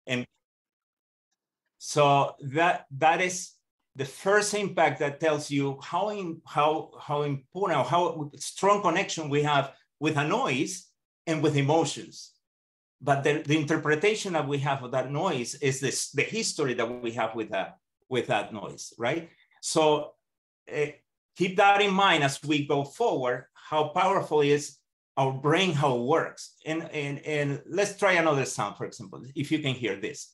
And so that is the first impact that tells you how important, how strong connection we have with a noise and with emotions. But the interpretation that we have of that noise is the history that we have with that noise, right? So keep that in mind as we go forward, how powerful is our brain, how it works. And let's try another sound, for example, if you can hear this.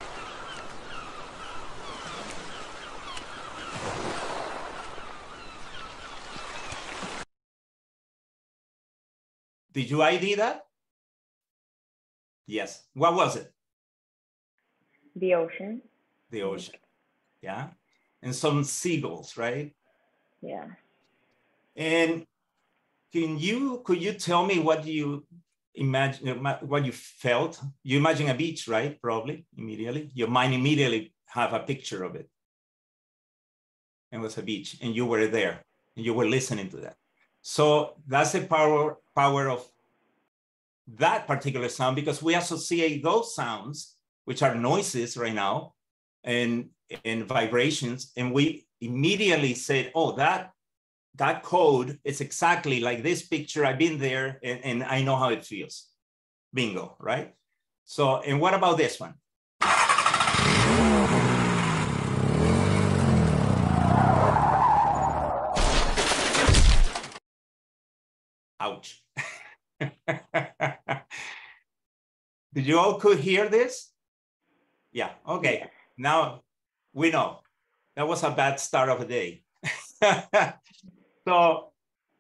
Did you ID that? Yes. What was it? The ocean. The ocean. Yeah. And some seagulls, right? Yeah. And could you tell me what you imagine, what you felt? You imagine a beach, right? Probably immediately. Your mind immediately have a picture of it. It was a beach, and you were there, and you were listening to that. So that's the power of that particular sound, because we associate those sounds, which are noises right now, and vibrations, and we immediately said, oh, that code is exactly like this picture. I've been there, and I know how it feels. Bingo, right? So, and what about this one? Ouch. Did you all could hear this? Yeah, okay. Yeah. Now we know that was a bad start of the day. So,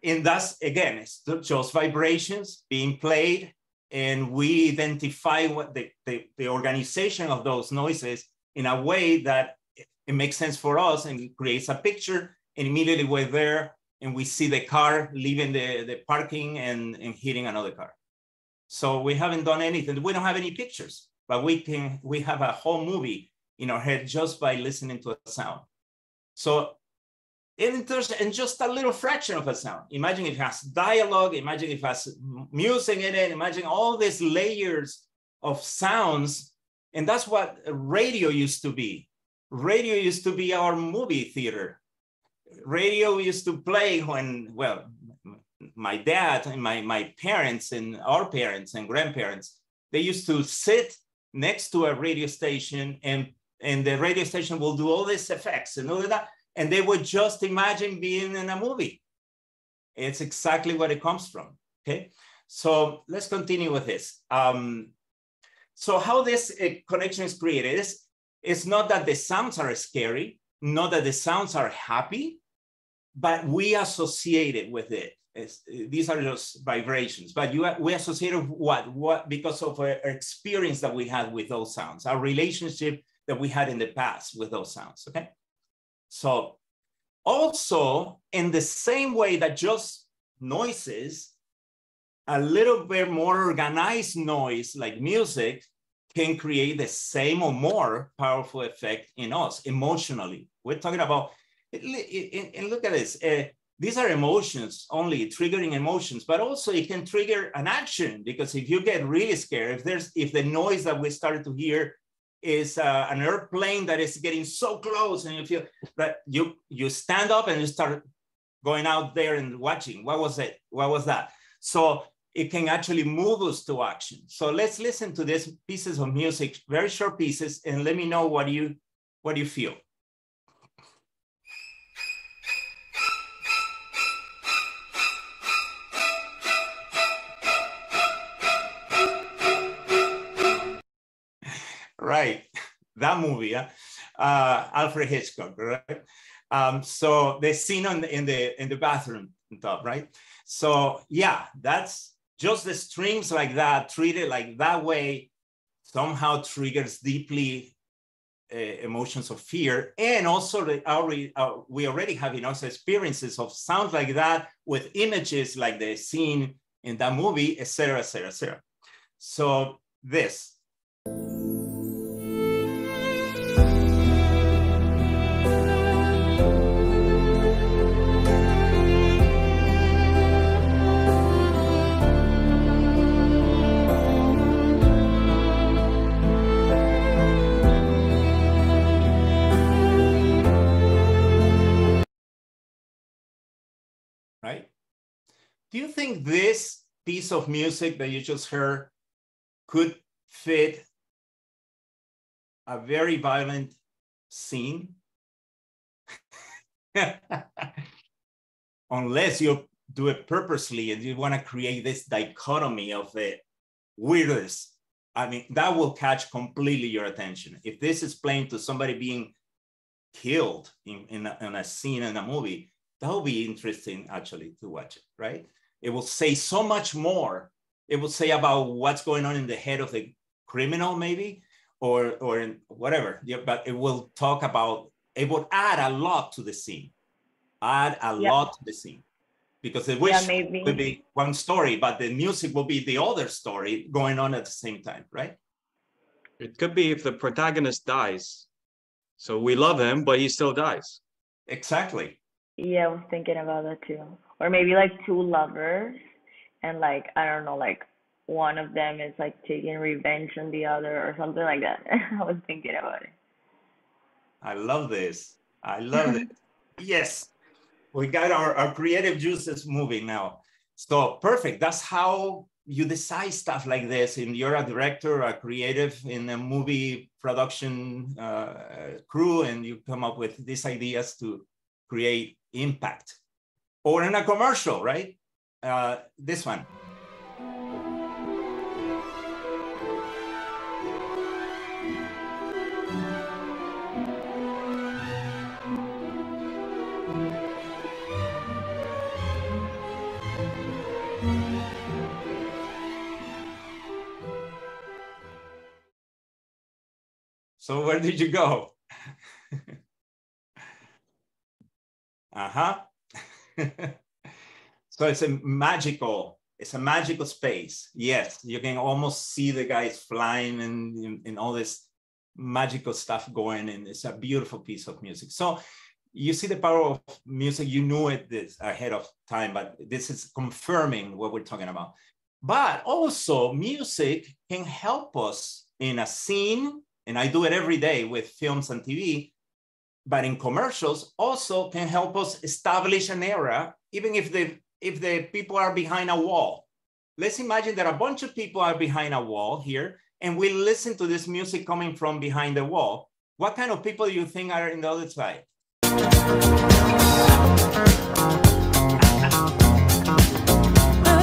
and that's, again, it's just vibrations being played, and we identify what the organization of those noises in a way that it makes sense for us, and it creates a picture, and immediately we're there, and we see the car leaving the parking and hitting another car. So we haven't done anything. We don't have any pictures, but we have a whole movie in our head just by listening to a sound. So in just a little fraction of a sound. Imagine it has dialogue, imagine it has music in it, imagine all these layers of sounds. And that's what radio used to be. Radio used to be our movie theater. Radio used to play when, well, my dad and my parents and our parents and grandparents, they used to sit next to a radio station, and the radio station will do all these effects and all of that. And they would just imagine being in a movie. It's exactly what it comes from, okay? So let's continue with this. So how this connection is created is not that the sounds are scary, not that the sounds are happy, but we associate it with it. These are just vibrations, but we associate it with what? Because of our experience that we had with those sounds, our relationship that we had in the past with those sounds, okay? So also, in the same way that just noises, a little bit more organized noise like music can create the same or more powerful effect in us emotionally. We're talking about, and look at this, these are emotions only, triggering emotions, but also it can trigger an action, because if you get really scared, if the noise that we started to hear is an airplane that is getting so close, and you feel that you stand up and you start going out there and watching. What was it? What was that? So it can actually move us to action. So let's listen to these pieces of music, very short pieces, and let me know what you feel. Right, that movie, Alfred Hitchcock, right? So the scene in the bathroom top, right? So yeah, that's just the strings like that, treated like that way, somehow triggers deeply emotions of fear, and also we already have enough experiences of sounds like that with images like the scene in that movie, etc., etc., etc. So this. Do you think this piece of music that you just heard could fit a very violent scene? Unless you do it purposely and you want to create this dichotomy of the weirdest. I mean, that will catch completely your attention. If this is playing to somebody being killed in a scene in a movie, that will be interesting actually to watch it, right? It will say so much more. It will say about what's going on in the head of the criminal maybe, or in whatever, yeah, but it will talk about, it will add a lot to the scene, lot to the scene, because the wish will be one story, but the music will be the other story going on at the same time, right? It could be if the protagonist dies. So we love him, but he still dies. Exactly. Yeah, I was thinking about that too. Or maybe like two lovers and like, I don't know, like one of them is like taking revenge on the other or something like that. I was thinking about it. I love this. I love it. Yes. We got our creative juices moving now. So perfect. That's how you decide stuff like this. And you're a director, a creative in a movie production crew, and you come up with these ideas to create impact. Or in a commercial, right? This one. So where did you go? So it's a magical space. Yes, you can almost see the guys flying and all this magical stuff going, and it's a beautiful piece of music. So you see the power of music. You knew it this ahead of time, but this is confirming what we're talking about. But also music can help us in a scene, and I do it every day with films and TV, but in commercials also can help us establish an era, even if the people are behind a wall. Let's imagine that a bunch of people are behind a wall here, and we listen to this music coming from behind the wall. What kind of people do you think are in the other side? Well,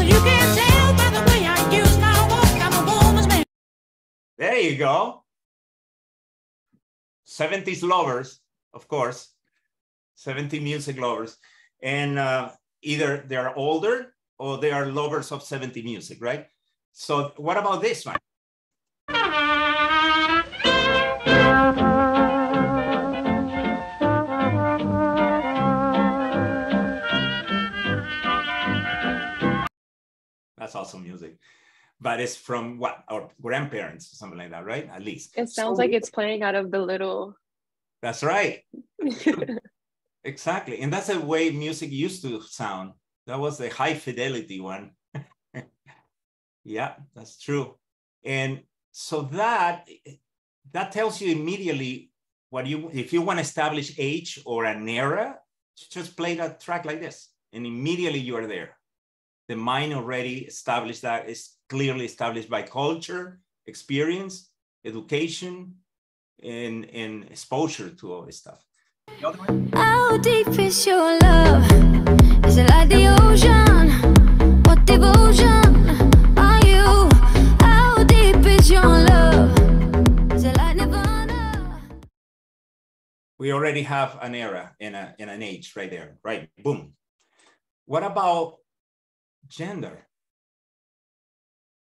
you can tell by the way I use my walk, I'm a woman's man. There you go. 70s lovers, of course, 70 music lovers. And either they are older or they are lovers of 70 music, right? So what about this one? That's awesome music. But it's from what? Our grandparents or something like that, right? At least. It sounds like it's playing out of the little. That's right. Exactly. And that's the way music used to sound. That was the high fidelity one. Yeah, that's true. And so that tells you immediately what if you want to establish age or an era, just play that track like this, and immediately you are there. The mind already established that, is clearly established by culture, experience, education, and exposure to all this stuff. How deep is your love? Is it like the ocean? What devotion are you? How deep is your love? Is it like Nirvana? We already have an era and an age right there, right? Boom. What about gender?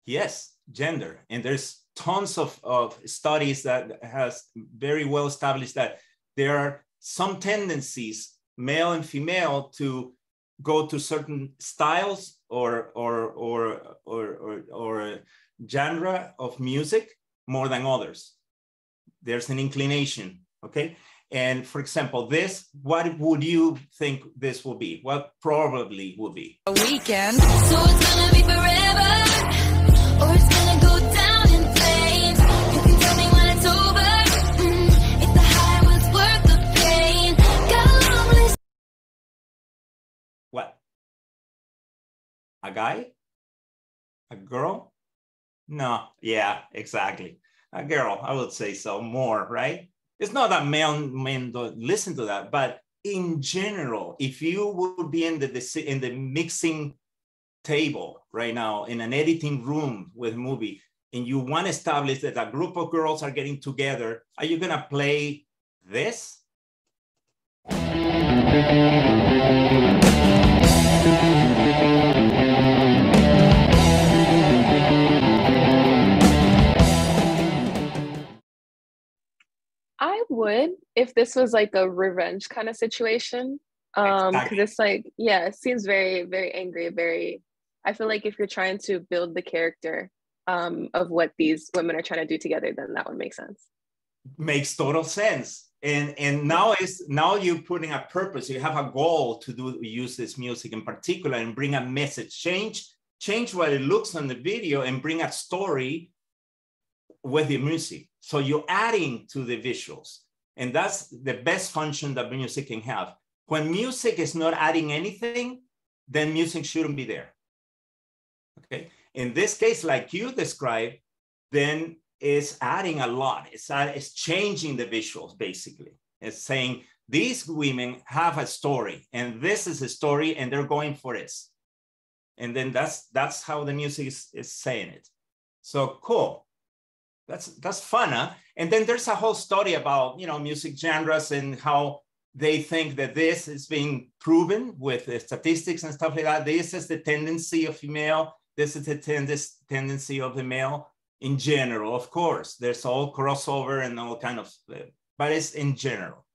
Yes, gender. And there's tons of studies that has very well established that there are some tendencies, male and female, to go to certain styles or genre of music more than others. There's an inclination, okay? And for example, this, what would you think this will be? What probably would be? A weekend. So it's gonna be forever, or it's gonna go down in flames. You can tell me when it's over, if the high was worth the pain. Got a long list. What? A guy? A girl? No, yeah, exactly. A girl, I would say so, more, right? It's not that men don't listen to that, but in general, if you would be in the mixing table right now, in an editing room with movie, and you want to establish that a group of girls are getting together, are you gonna play this? I would if this was like a revenge kind of situation. Because Exactly. it's like, yeah, it seems very, very angry, very. I feel like if you're trying to build the character of what these women are trying to do together, then that would make sense. Makes total sense. And now you're putting a purpose. You have a goal to use this music in particular and bring a message, change what it looks on the video and bring a story with the music. So you're adding to the visuals. And that's the best function that music can have. When music is not adding anything, then music shouldn't be there. Okay. In this case, like you described, then it's adding a lot. It's changing the visuals, basically. It's saying these women have a story, and this is a story, and they're going for this. And then that's how the music is saying it. So cool. That's fun, huh? And then there's a whole story about, music genres and how they think that this is being proven with the statistics and stuff like that. This is the tendency of female. This is the tendency of the male in general. Of course, there's all crossover and all kind of, but it's in general.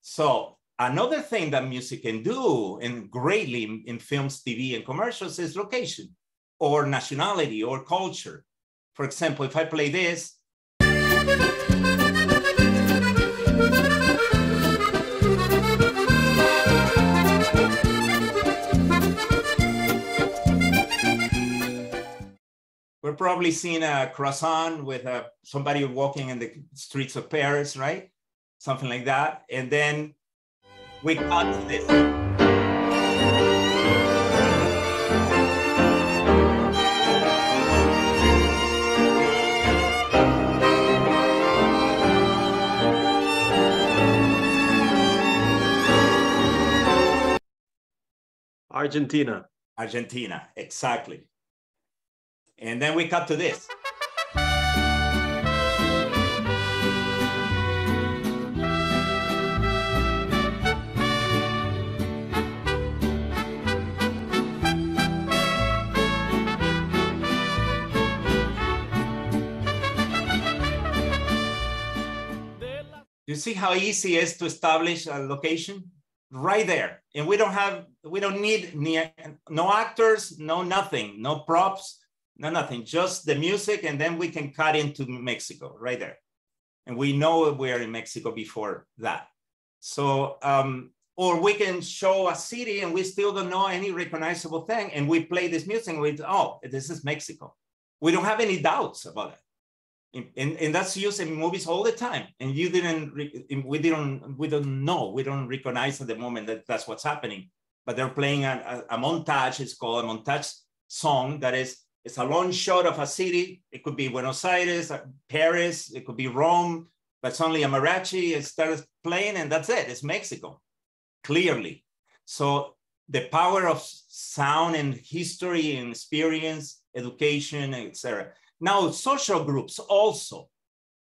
So another thing that music can do, and greatly in films, TV, and commercials, is location or nationality or culture. For example, if I play this, we're probably seeing a croissant with somebody walking in the streets of Paris, right? Something like that. And then we cut to this. Argentina, exactly. And then we cut to this. You see how easy it is to establish a location? Right there. And we don't need no actors, no nothing, no props, no nothing, just the music, and then we can cut into Mexico right there. And we know we're in Mexico before that. So, or we can show a city and we still don't know any recognizable thing, and we play this music with, oh, this is Mexico. We don't have any doubts about it. And that's used in movies all the time. And we don't know, we don't recognize at the moment that that's what's happening. But they're playing a montage. It's called a montage song. That is, it's a long shot of a city. It could be Buenos Aires, Paris, it could be Rome, but suddenly a mariachi, it starts playing, and that's it. It's Mexico, clearly. So the power of sound and history and experience, education, etc. Now, social groups also.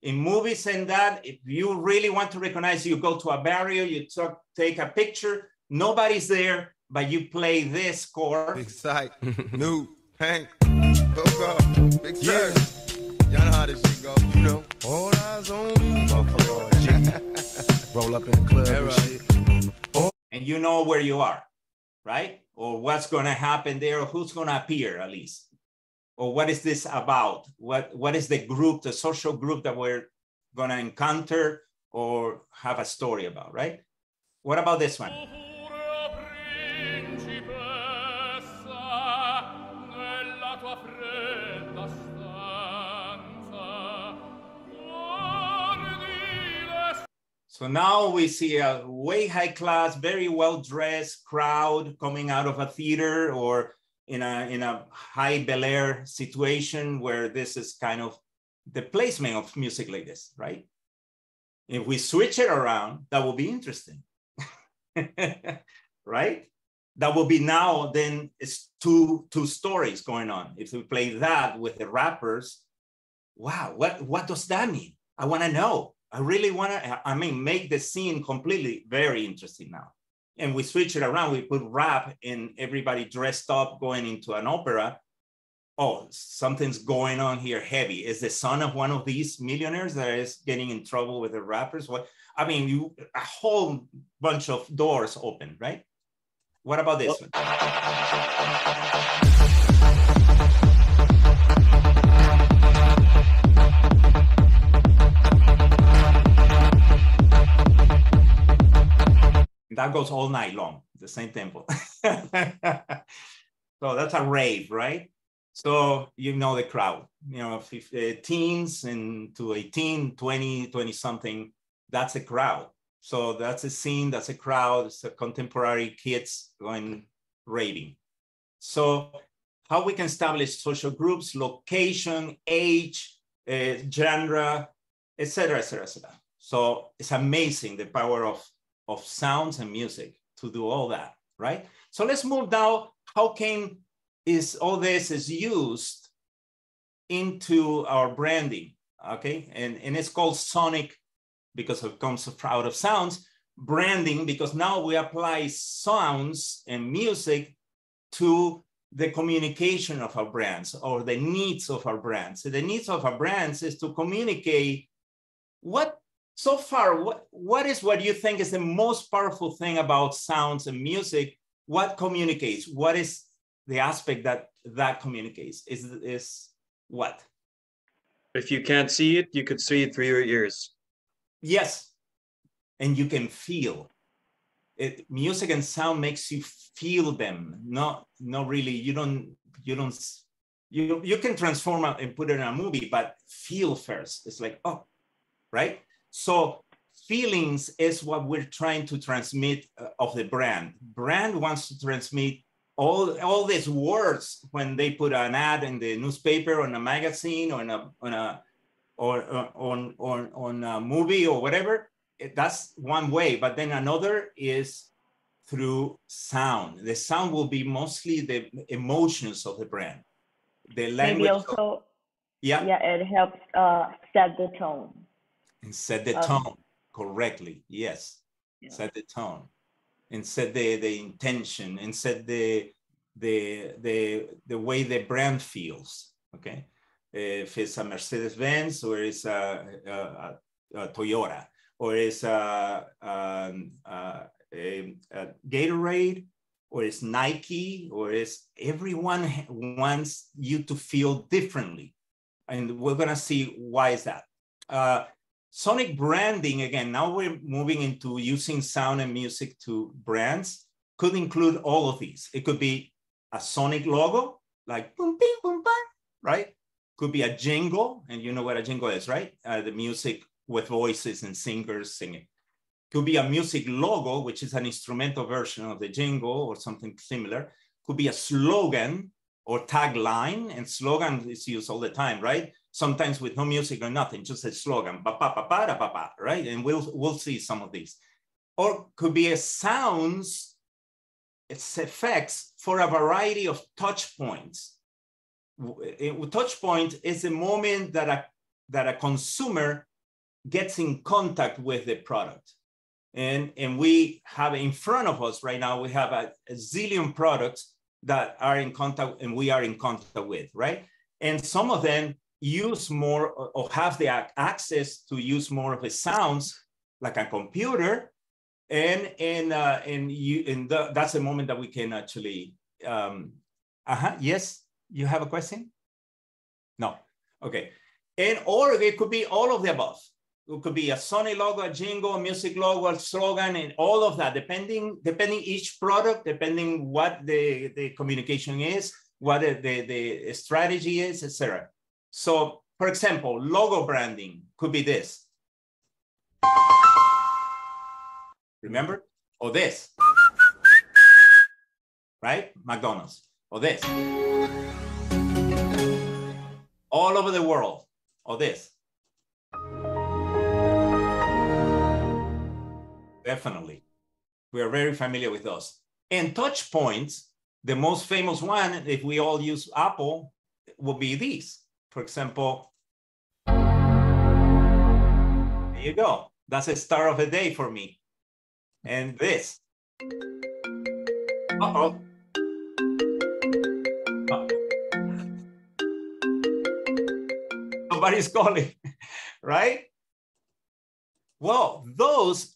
In movies and that, if you really want to recognize, you go to a barrio, you take a picture, nobody's there, but you play this score. Big sight, new, Hank, Coco, big yeah. Y'all know how this shit go, you know. All eyes on me. Roll up in the club and shit. And you know where you are, right? Or what's gonna happen there, or who's gonna appear at least. Or what is this about? What is the group, the social group that we're gonna encounter or have a story about, right? What about this one? So now we see a way high class, very well-dressed crowd coming out of a theater or in a high Bel Air situation where this is kind of the placement of music like this, right? If we switch it around, that will be interesting, right? That will be now, then it's two stories going on. If we play that with the rappers, wow, what does that mean? I want to know. I really want to, make the scene completely very interesting now. And we switch it around. We put rap and everybody dressed up going into an opera. Oh, something's going on here heavy. Is the son of one of these millionaires that is getting in trouble with the rappers? What? A whole bunch of doors open, right? What about this one? That goes all night long, the same tempo. So that's a rave, right? So you know the crowd, teens and to 18, 20 something, that's a crowd. So that's a scene, that's a crowd, it's a contemporary kids going raving. So how we can establish social groups, location, age, genre, et cetera, et cetera, et cetera. So it's amazing the power of sounds and music to do all that, right? So let's move now. How can all this is used into our branding, okay? And it's called sonic because it comes out of sounds, branding because now we apply sounds and music to the communication of our brands or the needs of our brands. So the needs of our brands is to communicate what is what you think is the most powerful thing about sounds and music? What communicates? What is the aspect that communicates? Is what? If you can't see it, you could see it through your ears. Yes, and you can feel it. Music and sound makes you feel them. Not really. You can transform it and put it in a movie, but feel first. It's like, oh, right. So feelings is what we're trying to transmit of the brand. Brand wants to transmit all these words when they put an ad in the newspaper, on a magazine, or on a movie or whatever. That's one way, but then another is through sound. The sound will be mostly the emotions of the brand. The language. Maybe also, it helps set the tone. And set the tone correctly, yes. Yeah. Set the tone and set the intention and set the way the brand feels, okay? If it's a Mercedes-Benz or it's a Toyota or it's a Gatorade or it's Nike or it's everyone wants you to feel differently. And we're gonna see why is that. Sonic branding, again, now we're moving into using sound and music to brands, could include all of these. It could be a Sonic logo, like boom, bing, boom, bang, right? Could be a jingle, and you know what a jingle is, right? The music with voices and singers singing. Could be a music logo, which is an instrumental version of the jingle or something similar. Could be a slogan or tagline, and slogan is used all the time, right? Sometimes with no music or nothing, just a slogan, ba-ba-ba-ba-da-ba-ba, right? And we'll see some of these. Or could be a sounds, its effects for a variety of touch points. Touch point is a moment that a consumer gets in contact with the product. And we have in front of us right now, we have a zillion products that are in contact and we are in contact with, right? And some of them use more or have the access to use more of the sounds like a computer, and that's a moment that we can actually yes, you have a question? No, okay. Or it could be all of the above. It could be a Sony logo, a jingle, a music logo, a slogan, and all of that, depending each product, depending what the communication is, what the strategy is, etc. So, for example, logo branding could be this. Remember? Or this. Right? McDonald's. or this. All over the world, or this. Definitely. We are very familiar with those. And touch points, the most famous one, if we all use Apple, will be these. For example, there you go. That's a start of the day for me. And this. Uh-oh. Somebody's calling, right? Well, those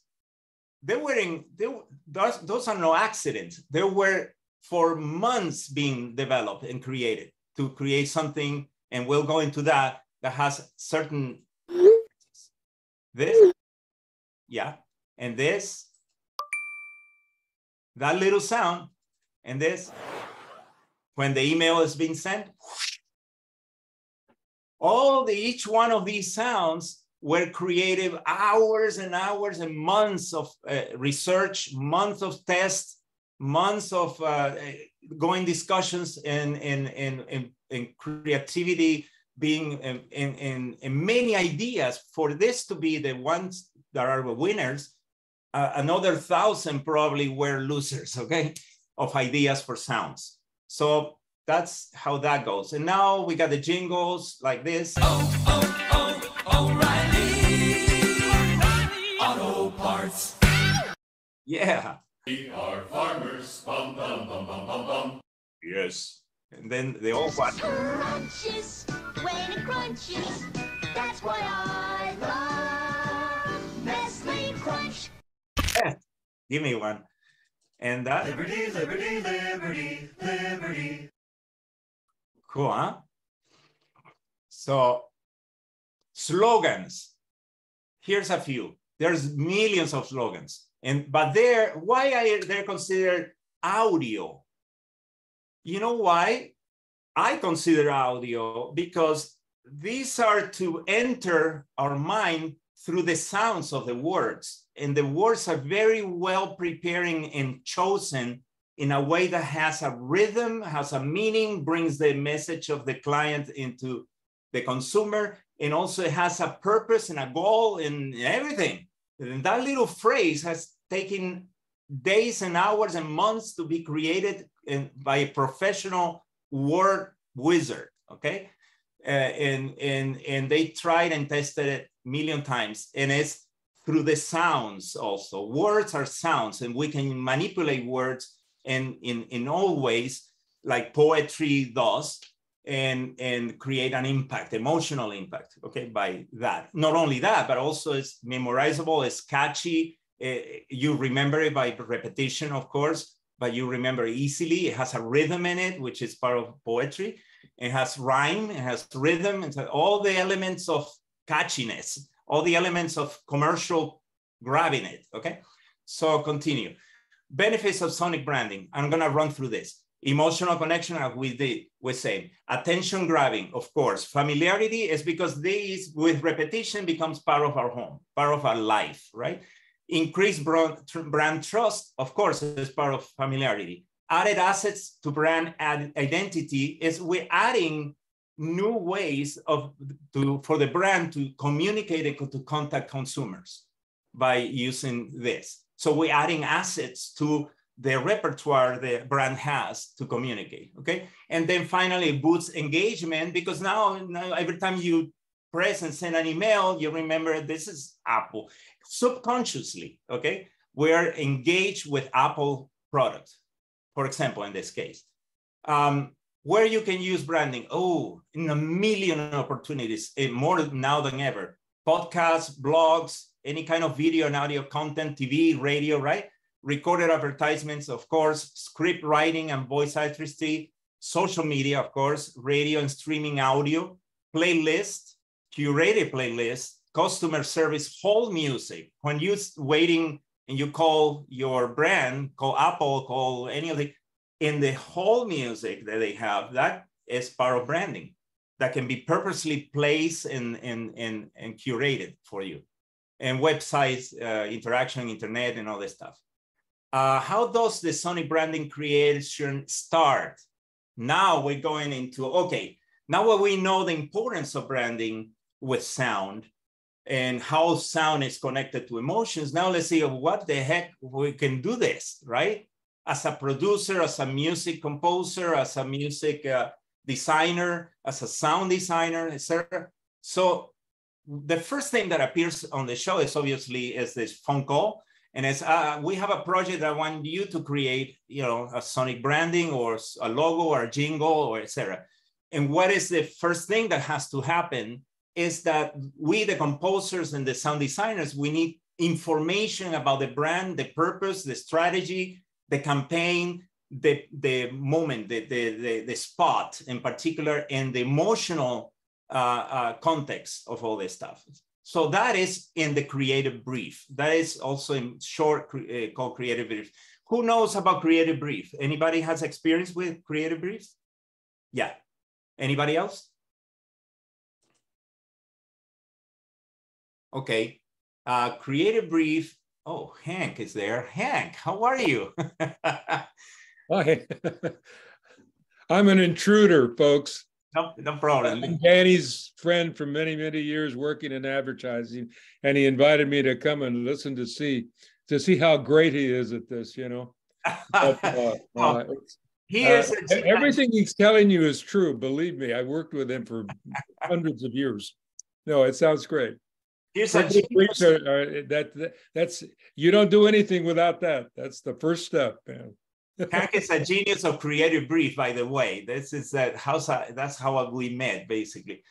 are no accidents. They were for months being developed and created to create something, and we'll go into that has certain, this, yeah, and this, that little sound, and this, when the email is being sent, each one of these sounds were created hours and hours and months of research, months of tests, months of going discussions and creativity, being in many ideas for this to be the ones that are the winners. Another 1,000 probably were losers, okay, of ideas for sounds. So that's how that goes. And now we got the jingles like this. O'Reilly Auto Parts. Yeah. We are farmers. Bum, bum, bum, bum, bum, bum. Yes. And then they all watch. Crunches when it crunches. That's why I love Nestle Crunch. Yeah. Give me one. And that. Liberty, liberty, liberty, liberty. Cool, huh? So, slogans. Here's a few. There's millions of slogans. But why are they considered audio? You know why? I consider audio because these are to enter our mind through the sounds of the words. And the words are very well preparing and chosen in a way that has a rhythm, has a meaning, brings the message of the client into the consumer, and also it has a purpose and a goal and everything. And that little phrase has taken days and hours and months to be created by a professional word wizard, okay? And they tried and tested it a million times, and it's through the sounds also. Words are sounds, and we can manipulate words in all ways, like poetry does, and create an impact, emotional impact, okay, by that. Not only that, but also it's memorizable, it's catchy. You remember it by repetition, of course, but you remember easily. It has a rhythm in it, which is part of poetry. It has rhyme, it has rhythm, and all the elements of catchiness, all the elements of commercial grabbing it, okay? So continue. Benefits of sonic branding. I'm gonna run through this. Emotional connection, as we say. Attention grabbing, of course. Familiarity is because these, with repetition, becomes part of our home, part of our life, right? Increased brand trust, of course, is part of familiarity. Added assets to brand identity is we're adding new ways for the brand to communicate and to contact consumers by using this. So we're adding assets to the repertoire the brand has to communicate, okay? And then finally, it boosts engagement because now every time you press and send an email, you remember this is Apple. Subconsciously, okay? We're engaged with Apple products, for example, in this case. Where you can use branding, in a million opportunities, more now than ever. Podcasts, blogs, any kind of video and audio content, TV, radio, right? Recorded advertisements, of course, script writing and voice artistry, social media, of course, radio and streaming audio, playlists, curated playlists, customer service, whole music. When you're waiting and you call your brand, call Apple, call any of in the whole music that they have, that is part of branding that can be purposely placed and curated for you. And websites, interaction, internet, and all this stuff. How does the sonic branding creation start? Now we're going into, okay, now that we know the importance of branding with sound and how sound is connected to emotions, now let's see what the heck we can do this, right? As a producer, as a music composer, as a music designer, as a sound designer, etc. So the first thing that appears on the show is obviously is this phone call. And it's, we have a project that I want you to create, you know, a sonic branding or a logo or a jingle or etc. And what is the first thing that has to happen is that we, the composers and the sound designers, we need information about the brand, the purpose, the strategy, the campaign, the moment, the spot in particular, and the emotional context of all this stuff. So that is in the creative brief. That is also in short called creative brief. Who knows about creative brief? Anybody has experience with creative briefs? Yeah. Anybody else? Okay. Creative brief. Oh, Hank is there. Hank, how are you? Hi. I'm an intruder, folks. No problem. I'm Danny's friend for many, many years working in advertising, and he invited me to come and listen to see how great he is at this, you know. But, everything he's telling you is true. Believe me, I worked with him for hundreds of years. No, it sounds great. Here's that's you don't do anything without that. That's the first step, man. Hank is a genius of creative brief, by the way. This is that's how we met, basically.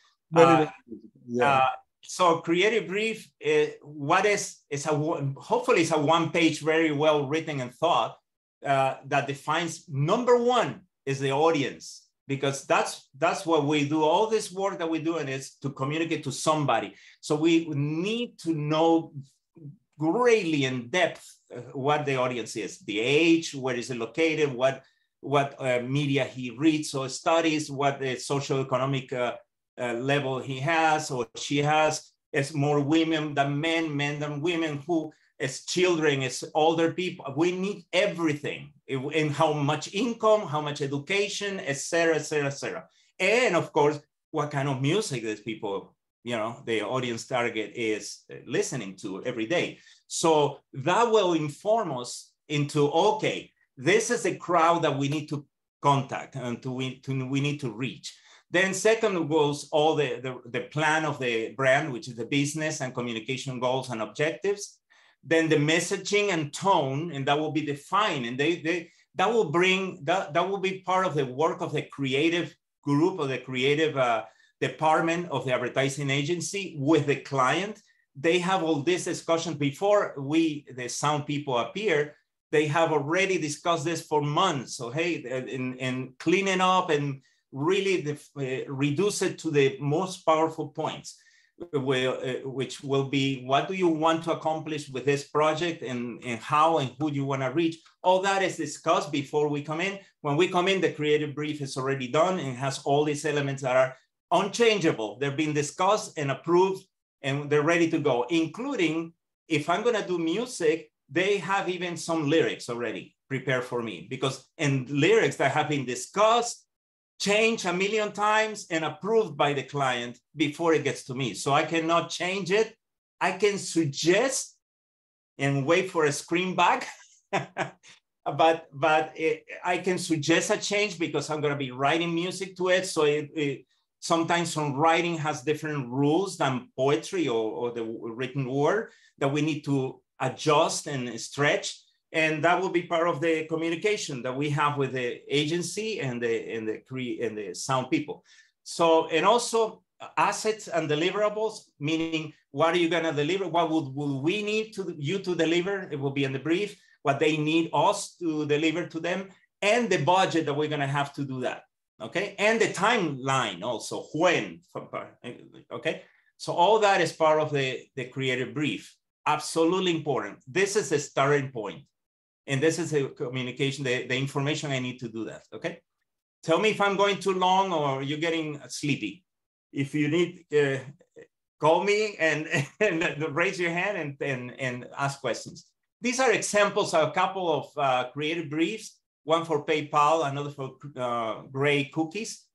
So creative brief, hopefully it's a one-page, very well written and thought that defines, number one is the audience, because that's what we do. All this work that we're doing is to communicate to somebody. So we need to know greatly in depth what the audience is, the age, where is it located, what media he reads or studies, what the socioeconomic level he has or she has. It's more women than men than women, who is children, is older people. We need everything, and how much income, how much education, etc., etc., etc. And of course, what kind of music these people, you know, the audience target is listening to every day. So that will inform us into, okay, this is a crowd that we need to contact and we need to reach. Then second goes all the plan of the brand, which is the business and communication goals and objectives. Then the messaging and tone, and that will be defined, and that will be part of the work of the creative group or the creative department of the advertising agency with the client. They have all these discussions before the sound people appear. They have already discussed this for months. So hey, and clean it up and really reduce it to the most powerful points, which will be, what do you want to accomplish with this project, and how and who you want to reach. All that is discussed before we come in. When we come in, the creative brief is already done and has all these elements that are unchangeable. They're being discussed and approved, and they're ready to go, including, if I'm going to do music, they have even some lyrics already prepared for me, because in lyrics that have been discussed, changed a million times, and approved by the client before it gets to me. So I cannot change it. I can suggest and wait for a screen back, but I can suggest a change because I'm going to be writing music to it. So sometimes songwriting has different rules than poetry or the written word that we need to adjust and stretch. And that will be part of the communication that we have with the agency and the sound people. So, and also assets and deliverables, meaning what are you going to deliver? What will we need you to deliver? It will be in the brief, what they need us to deliver to them, and the budget that we're going to have to do that. Okay. And the timeline also, when, okay. So all that is part of the creative brief. Absolutely important. This is the starting point. And this is the communication, the information I need to do that, okay? Tell me if I'm going too long or you're getting sleepy. If you need, call me and raise your hand and ask questions. These are examples of a couple of creative briefs. one for PayPal, another for gray cookies.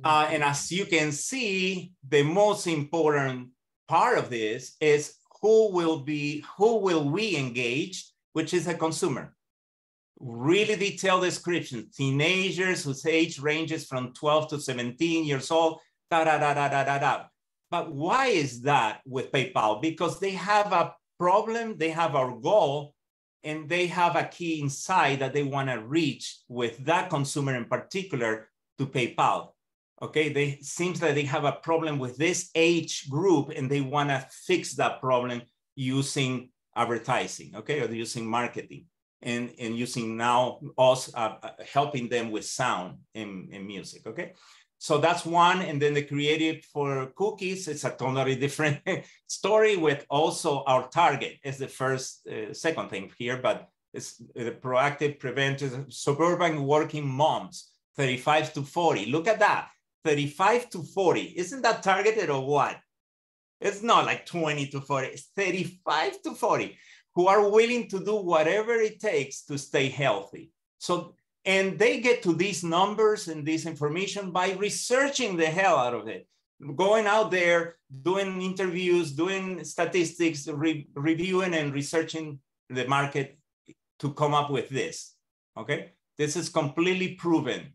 And as you can see, the most important part of this is who will we engage, which is a consumer. Really detailed description, teenagers whose age ranges from 12 to 17 years old, da, da, da, da, da, da, da. But why is that with PayPal? Because they have a problem, they have our goal, and they have a key insight that they want to reach with that consumer in particular to PayPal. Okay, they seems that they have a problem with this age group and they want to fix that problem using advertising, okay, or using marketing and using now us helping them with sound and music, okay? So that's one, and then the creative for cookies, it's a totally different story with also our target is the first, second thing here, but it's the proactive, preventive, suburban working moms, 35 to 40. Look at that, 35 to 40. Isn't that targeted or what? It's not like 20 to 40, it's 35 to 40 who are willing to do whatever it takes to stay healthy. So, and they get to these numbers and this information by researching the hell out of it, going out there, doing interviews, doing statistics, reviewing and researching the market to come up with this, okay? This is completely proven.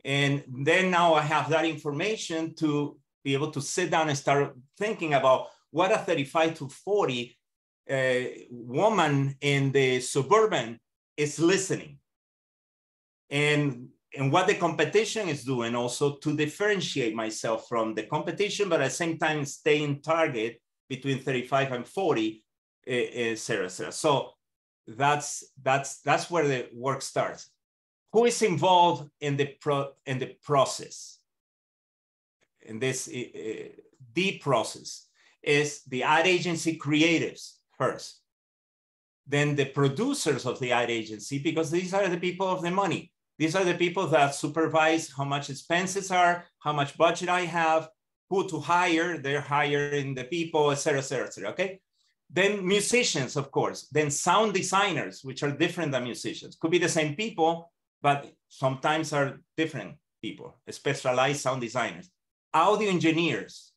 And then now I have that information to be able to sit down and start thinking about what a 35 to 40 woman in the suburban is listening. And what the competition is doing also to differentiate myself from the competition, but at the same time stay in target between 35 and 40, et cetera, et cetera. So that's where the work starts. Who is involved in the process? In this deep process is the ad agency creatives first, then the producers of the ad agency, because these are the people of the money. These are the people that supervise how much expenses are, how much budget I have, who to hire, they're hiring the people, et cetera, okay? Then musicians, of course, then sound designers, which are different than musicians. Could be the same people, but sometimes are different people, specialized sound designers. Audio engineers,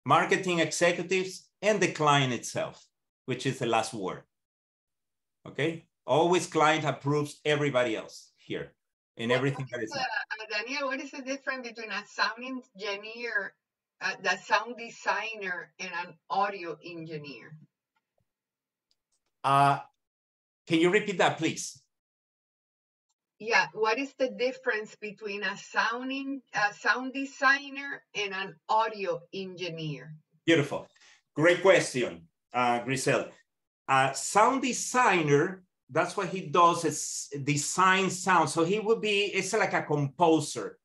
marketing executives, and the client itself, which is the last word, okay? Always client approves everybody else here in everything that is. Daniel, what is the difference between a sound engineer, the sound designer, and an audio engineer? Can you repeat that, please? Yeah, what is the difference between a sound designer and an audio engineer? Beautiful. Great question, Grisel. Sound designer, that's what he does, is design sound. So he would be, it's like a composer,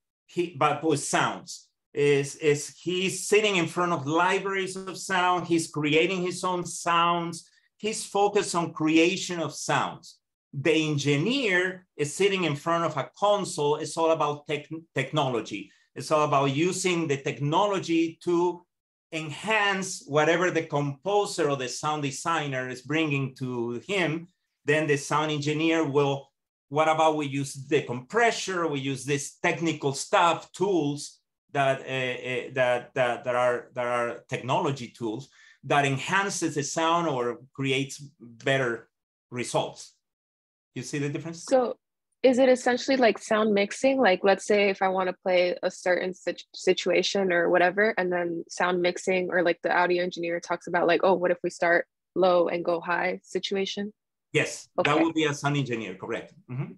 but with sounds. He's sitting in front of libraries of sound. He's creating his own sounds. He's focused on creation of sounds. The engineer is sitting in front of a console. It's all about technology. It's all about using the technology to enhance whatever the composer or the sound designer is bringing to him. Then the sound engineer will, what about we use the compressor, we use this technical stuff, tools that are technology tools that enhances the sound or creates better results. You see the difference? So is it essentially like sound mixing? Like, let's say if I want to play a certain situation or whatever, and then sound mixing, or like the audio engineer talks about like, oh, what if we start low and go high situation? Yes, okay. That would be a sound engineer, correct. Mm-hmm.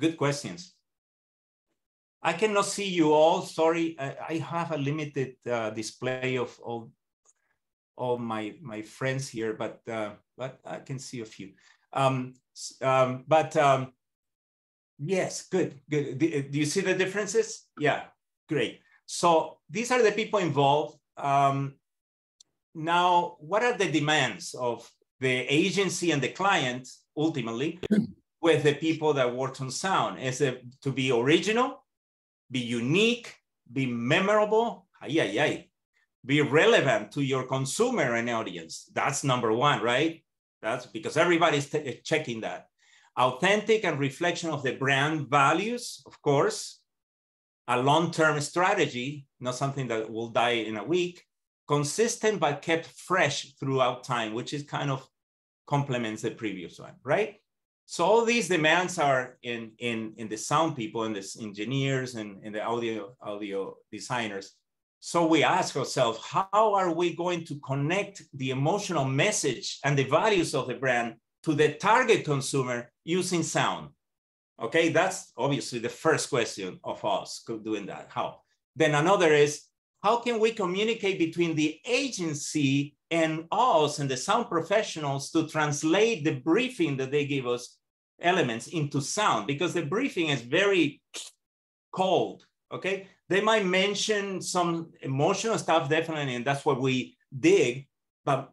Good questions. I cannot see you all, sorry. I have a limited display of all my friends here, but I can see a few. Yes, good. Do you see the differences? Yeah, great. So these are the people involved. Now, what are the demands of the agency and the client ultimately with the people that work on sound? Is it to be original, be unique, be memorable, be relevant to your consumer and audience? That's number one, right? That's because everybody's checking that. Authentic and reflection of the brand values, of course. A long-term strategy, not something that will die in a week. Consistent but kept fresh throughout time, which is kind of complements the previous one, right? So all these demands are in the sound people and the engineers and the audio designers. So we ask ourselves, how are we going to connect the emotional message and the values of the brand to the target consumer using sound? Okay, that's obviously the first question of us doing that. How? Then another is, how can we communicate between the agency and us and the sound professionals to translate the briefing that they give us elements into sound? Because the briefing is very cold, okay? They might mention some emotional stuff, definitely, and that's what we dig, but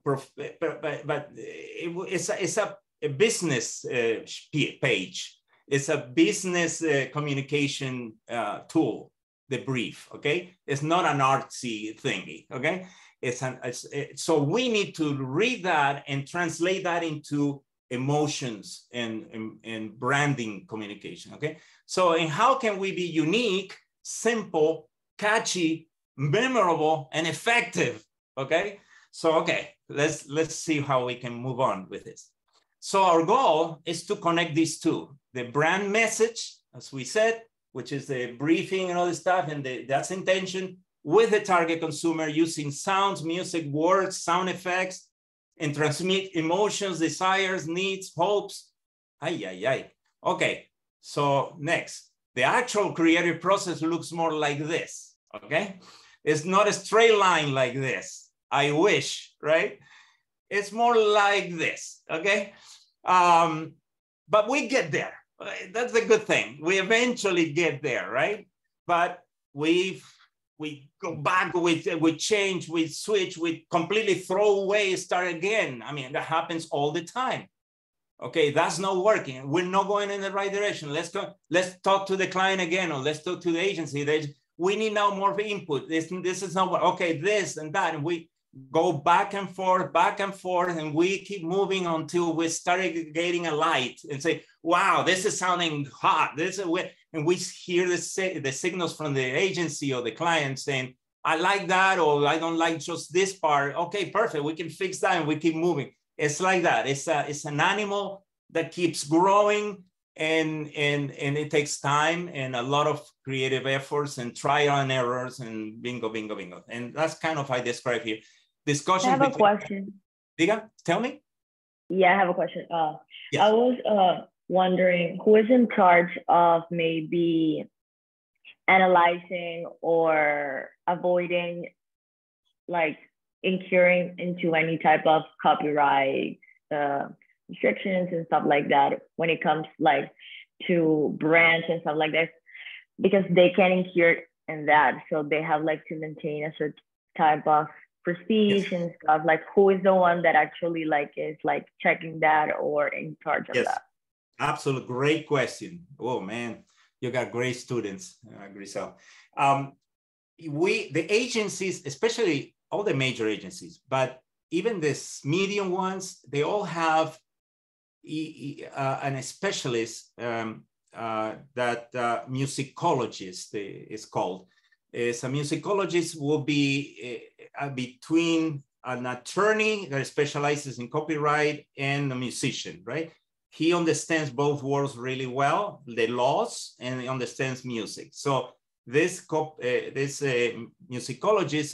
it's a business page. It's a business communication tool, the brief, okay? It's not an artsy thingy, okay? So we need to read that and translate that into emotions and branding communication, okay? So, and how can we be unique, simple, catchy, memorable, and effective, okay? So, okay, let's see how we can move on with this. So our goal is to connect these two, the brand message, as we said, which is the briefing and all this stuff, and that's intention, with the target consumer using sounds, music, words, sound effects, and transmit emotions, desires, needs, hopes. Okay, so next, the actual creative process looks more like this, okay? It's not a straight line like this. I wish, right? It's more like this, okay? But we get there. That's a good thing. We eventually get there, right? But we go back, we change, we switch, we completely throw away, start again. I mean, that happens all the time. Okay, that's not working. We're not going in the right direction. Let's talk to the client again, or let's talk to the agency. We need now more input. This is not what, okay, this and that. And we go back and forth, and we keep moving until we start getting a light and say, wow, this is sounding hot. And we hear the signals from the agency or the client saying, I like that, or I don't like just this part. Okay, perfect. We can fix that, and we keep moving. It's like that. It's an animal that keeps growing, and it takes time and a lot of creative efforts and trial and errors and bingo. And that's kind of how I describe here. Discussion. I have a question. Diga, tell me. Yeah, I have a question. Yes. I was wondering who is in charge of maybe analyzing or avoiding, like, incurring into any type of copyright restrictions and stuff like that when it comes like to brands and stuff like that, because they can incur in that, so they have like to maintain a certain type of prestige and stuff. Like, who is the one that actually like is like checking that or in charge of that? Absolutely, great question. Oh man, you got great students, Grisel. The agencies, especially all the major agencies, but even the medium ones, they all have a specialist that musicologist is called. So a musicologist will be between an attorney that specializes in copyright and a musician, right? He understands both worlds really well, the laws, and he understands music. So this musicologist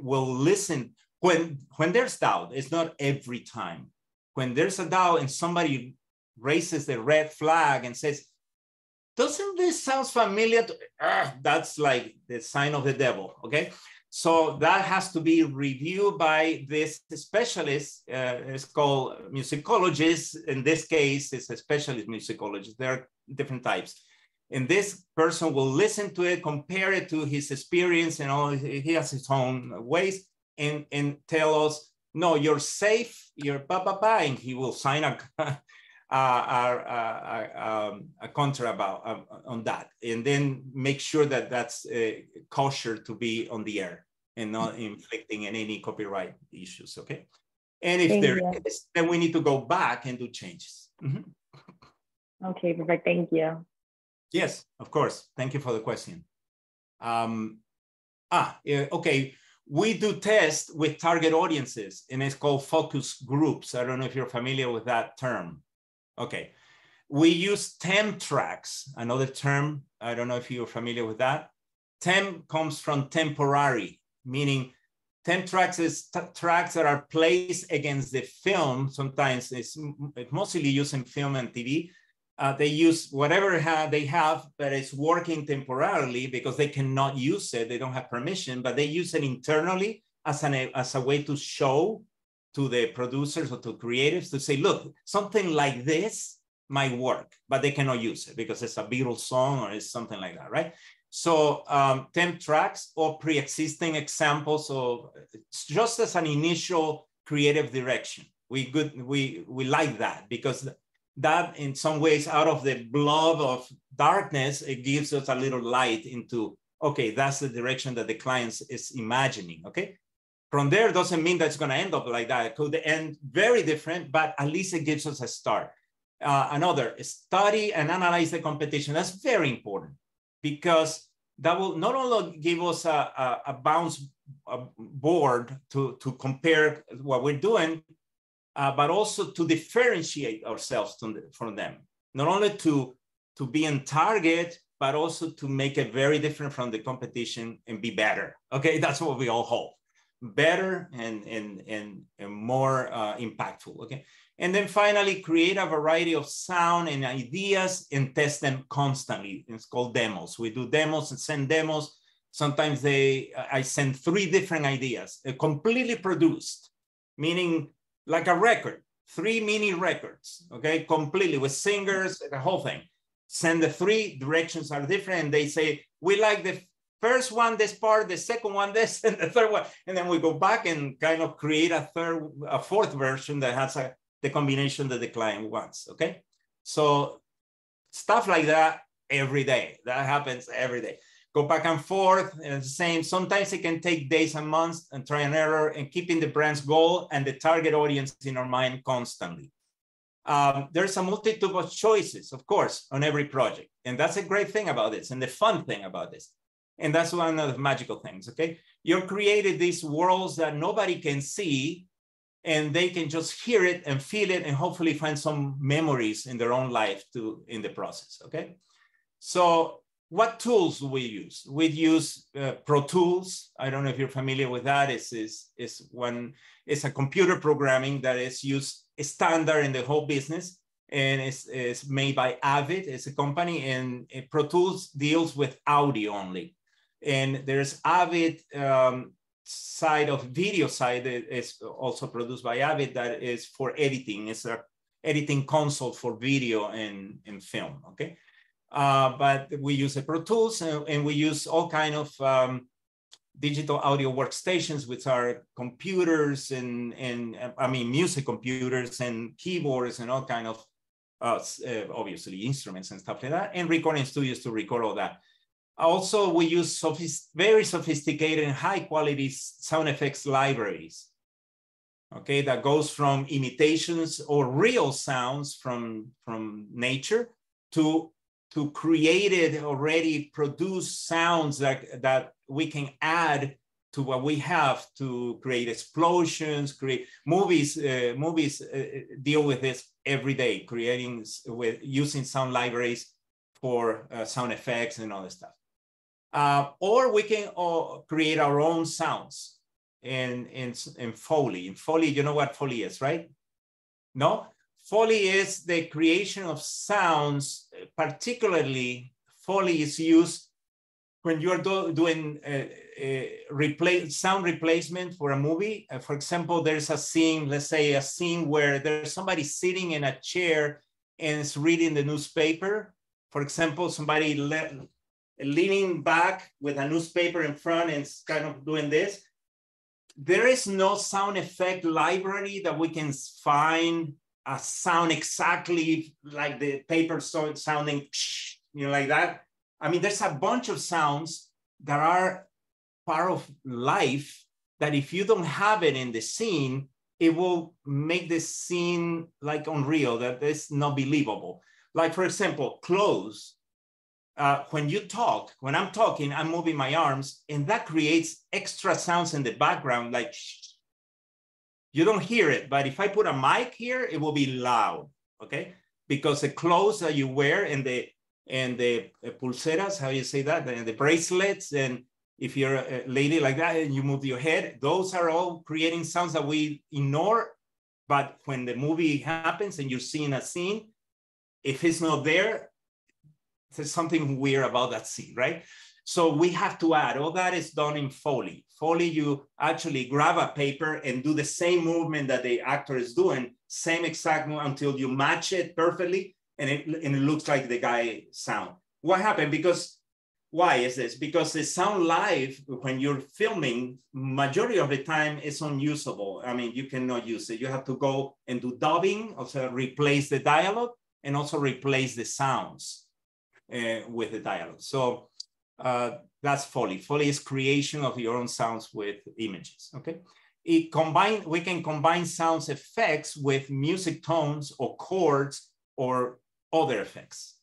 will listen when there's doubt. It's not every time. When there's a doubt and somebody raises the red flag and says, doesn't this sound familiar? That's like the sign of the devil, okay? So that has to be reviewed by this specialist. It's called musicologist. In this case, it's a specialist musicologist. There are different types. And this person will listen to it, compare it to his experience, and all. He has his own ways, and tell us, no, you're safe, you're and he will sign a contract on that, and then make sure that that's kosher to be on the air and not inflicting any copyright issues, okay? And if there is, then we need to go back and do changes. Okay, perfect. Thank you. Yes, of course. Thank you for the question. Okay. We do tests with target audiences, and it's called focus groups. I don't know if you're familiar with that term. Okay. We use temp tracks, another term. I don't know if you're familiar with that. Temp comes from temporary, meaning temp tracks is tracks that are placed against the film. Sometimes it's mostly used in film and TV. They use whatever they have, but it's working temporarily because they cannot use it. They don't have permission, but they use it internally as a way to show to the producers or to creatives to say, look, something like this might work, but they cannot use it because it's a Beatles song or it's something like that, right? So temp tracks or pre-existing examples of just as an initial creative direction. We like that because that in some ways out of the blob of darkness, it gives us a little light into, okay, that's the direction that the client is imagining, okay? From there doesn't mean that it's gonna end up like that. It could end very different, but at least it gives us a start. Another, study and analyze the competition. That's very important because that will not only give us a bounce board to compare what we're doing, but also to differentiate ourselves from them. Not only to be in target, but also to make it very different from the competition and be better. Okay, that's what we all hope. Better and more impactful, okay? And then finally, create a variety of sound and ideas and test them constantly. It's called demos. We do demos and send demos. Sometimes I send 3 different ideas, completely produced, meaning like a record, 3 mini records, okay? Completely with singers, the whole thing. Send the 3 directions are different and they say, we like the first one, this part, the second one, this, and the third one. And then we go back and kind of create a 4th version that has the combination that the client wants, okay? So stuff like that every day. That happens every day. Go back and forth and the same. Sometimes it can take days and months and try and error and keeping the brand's goal and the target audience in our mind constantly. There's a multitude of choices, of course, on every project. And that's a great thing about this and the fun thing about this. And that's one of the magical things, okay? You've created these worlds that nobody can see and they can just hear it and feel it and hopefully find some memories in their own life in the process, okay? So what tools do we use? We use Pro Tools. I don't know if you're familiar with that. It's a computer programming that is used standard in the whole business and it's made by Avid. It's a company and Pro Tools deals with audio only. And there's Avid side of video side that is also produced by Avid that is for editing. It's an editing console for video and film, okay? But we use Pro Tools and we use all kind of digital audio workstations, which are computers and I mean, music computers and keyboards and all kind of, obviously instruments and stuff like that, and recording studios to record all that. Also, we use very sophisticated and high quality sound effects libraries, okay, that goes from imitations or real sounds from nature to created, already produced sounds that we can add to what we have to create explosions, create movies. Movies deal with this every day, using sound libraries for sound effects and all this stuff. Or we can create our own sounds in Foley. In Foley, you know what Foley is, right? No? Foley is the creation of sounds. Particularly, Foley is used when you're doing sound replacement for a movie. For example, there's a scene, let's say a scene where there's somebody sitting in a chair and is reading the newspaper. For example, somebody leaning back with a newspaper in front and kind of doing this. There is no sound effect library that we can find a sound exactly like the paper sounding, you know, like that. I mean, there's a bunch of sounds that are part of life that if you don't have it in the scene, it will make the scene like unreal, that is not believable. Like, for example, close. When you talk, when I'm talking, I'm moving my arms, and that creates extra sounds in the background, like shh. You don't hear it, but if I put a mic here, it will be loud, okay? Because the clothes that you wear and the pulseras, how you say that, and the bracelets, and if you're a lady like that and you move your head, those are all creating sounds that we ignore. But when the movie happens and you're seeing a scene, if it's not there, there's something weird about that scene, right? So we have to add, all that is done in Foley. Foley, you actually grab a paper and do the same movement that the actor is doing, same exact movement until you match it perfectly, and it looks like the guy sound. What happened? Because, why is this? Because the sound live, when you're filming, majority of the time it's unusable. I mean, you cannot use it. You have to go and do dubbing, also replace the dialogue, and also replace the sounds with the dialogue. So that's Foley. Foley is creation of your own sounds with images, okay? We can combine sounds effects with music tones or chords or other effects.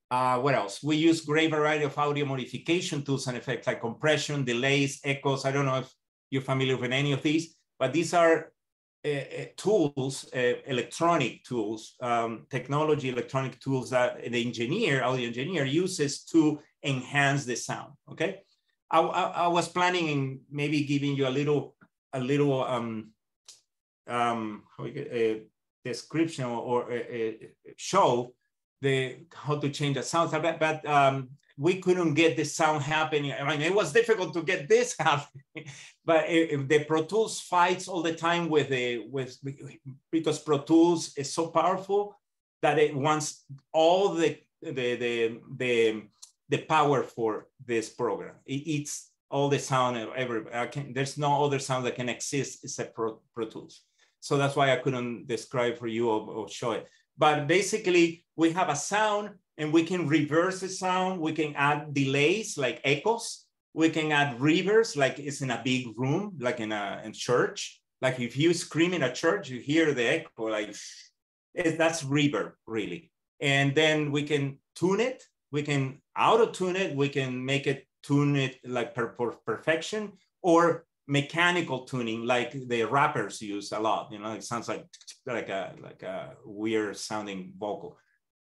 What else? We use great variety of audio modification tools and effects like compression, delays, echoes. I don't know if you're familiar with any of these, but these are tools, electronic tools, technology, electronic tools that the engineer, audio engineer, uses to enhance the sound, okay? I was planning in maybe giving you a little description or show how to change the sound, but we couldn't get the sound happening. I mean, it was difficult to get this happening, but the Pro Tools fights all the time because Pro Tools is so powerful that it wants all the power for this program. It eats all the sound ever. There's no other sound that can exist except Pro Tools. So that's why I couldn't describe for you or show it. But basically, we have a sound and we can reverse the sound. We can add delays like echoes. We can add reverbs like it's in a big room, like in church. Like if you scream in a church, you hear the echo, like that's reverb really. And then we can tune it. We can auto-tune it. We can make it tune it like perfection, or mechanical tuning like the rappers use a lot. You know, it sounds like a weird sounding vocal.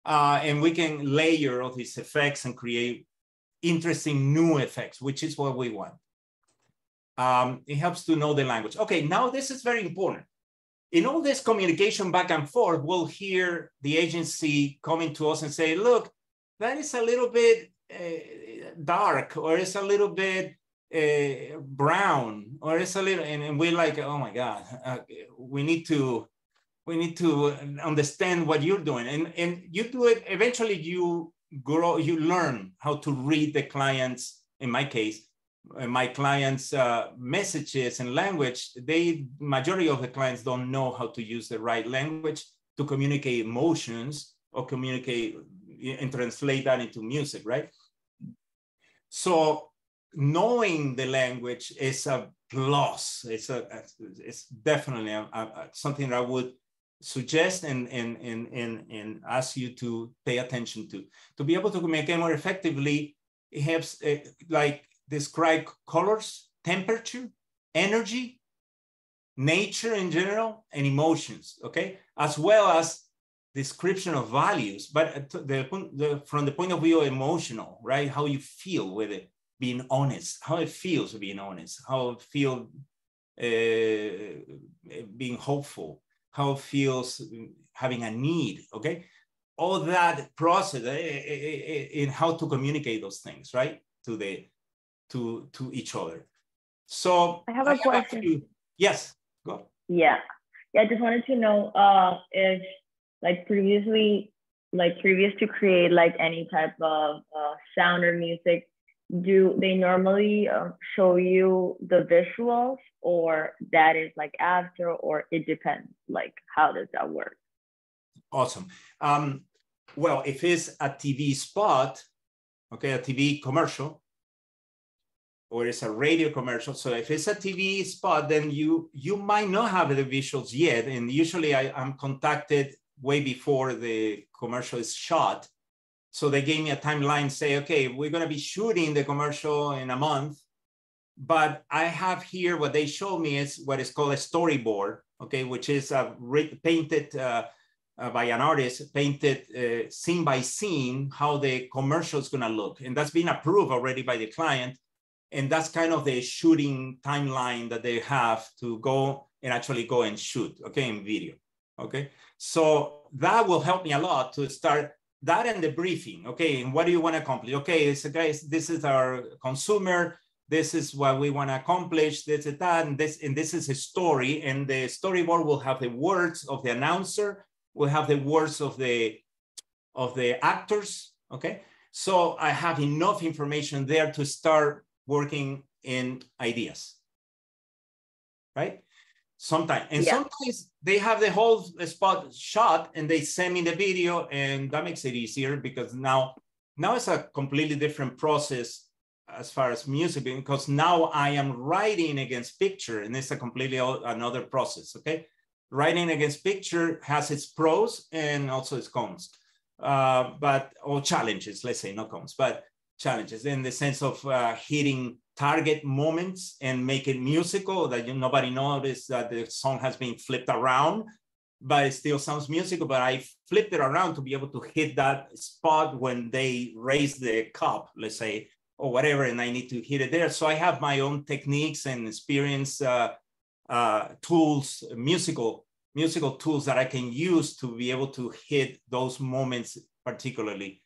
And we can layer all these effects and create interesting new effects, which is what we want. It helps to know the language. Okay, now this is very important. In all this communication back and forth, we'll hear the agency coming to us and say, look, that is a little bit dark, or it's a little bit brown, or it's a little, and we're like, oh my God, we need to understand what you're doing. And you do it, eventually you grow, you learn how to read the clients, in my case, my clients' messages and language. Majority of the clients don't know how to use the right language to communicate emotions or communicate and translate that into music, right? So knowing the language is a plus. It's definitely something that I would suggest and ask you to pay attention to be able to communicate more effectively. It helps like describe colors, temperature, energy, nature in general, and emotions, okay? As well as description of values, but from the point of view of emotional, right? How you feel with it, being honest, how it feels being honest, how it feels being hopeful, how it feels having a need, okay? All that process in how to communicate those things, right? To each other. So I have a question. Yes, go. Yeah, I just wanted to know if like previous to create like any type of sound or music, do they normally show you the visuals, or that is like after, or it depends? Like, how does that work? Awesome. Well, if it's a TV spot, okay, a TV commercial, or it's a radio commercial. So if it's a TV spot, then you might not have the visuals yet. And usually I'm contacted way before the commercial is shot. So they gave me a timeline, say, okay, we're going to be shooting the commercial in a month. But I have here what they showed me is what is called a storyboard, okay, which is painted by an artist, painted scene by scene, how the commercial is going to look. And that's been approved already by the client. And that's kind of the shooting timeline that they have to go and actually go and shoot, okay, in video, okay? So that will help me a lot to start that and the briefing, okay? And what do you want to accomplish? Okay, so guys, this is our consumer. This is what we want to accomplish, this is that, and this is a story. And the storyboard will have the words of the announcer, will have the words of the actors, okay? So I have enough information there to start working in ideas, right? Sometimes, and sometimes they have the whole spot shot and they send me the video, and that makes it easier because now it's a completely different process as far as music, because now I am writing against picture, and it's a completely another process, okay? Writing against picture has its pros and also its cons, or challenges, let's say, not cons, but challenges in the sense of hitting target moments and make it musical, that nobody noticed that the song has been flipped around, but it still sounds musical, but I flipped it around to be able to hit that spot when they raise the cup, let's say, or whatever, and I need to hit it there. So I have my own techniques and experience tools, musical tools that I can use to be able to hit those moments, particularly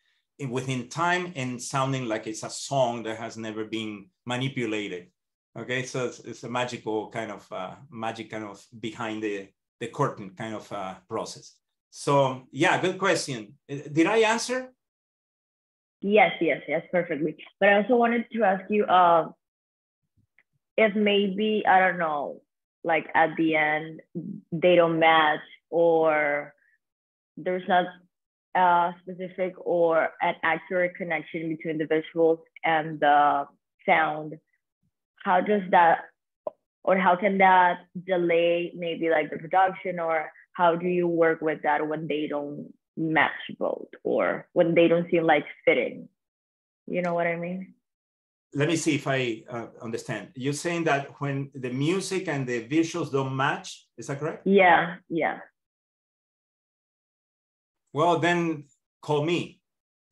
within time and sounding like it's a song that has never been manipulated. Okay, so it's a magical kind of magic kind of behind the curtain kind of process. So yeah, good question. Did I answer? Yes, perfectly. But I also wanted to ask you if maybe, I don't know, like at the end, they don't match, or there's not a specific or an accurate connection between the visuals and the sound. How does that, or how can that delay maybe like the production, or how do you work with that when they don't match both, or when they don't seem like fitting? You know what I mean? Let me see if I understand. You're saying that when the music and the visuals don't match, is that correct? Yeah. Well, then call me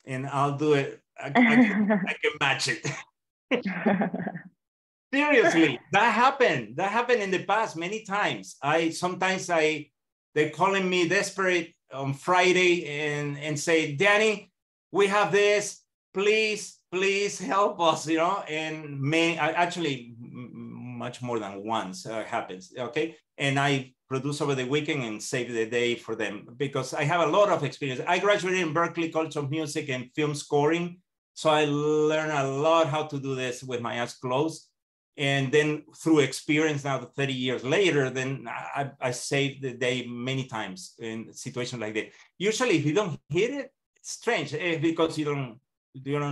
and I'll do it. I can match it. Seriously, that happened. That happened in the past many times. They're calling me desperate on Friday and say, Danny, we have this, please help us, you know, and actually much more than once happens, okay? And I produce over the weekend and save the day for them because I have a lot of experience. I graduated in Berklee College of Music and film scoring. So I learned a lot how to do this with my eyes closed. And then through experience now 30 years later, then I saved the day many times in situations like that. Usually if you don't hit it, it's strange because you don't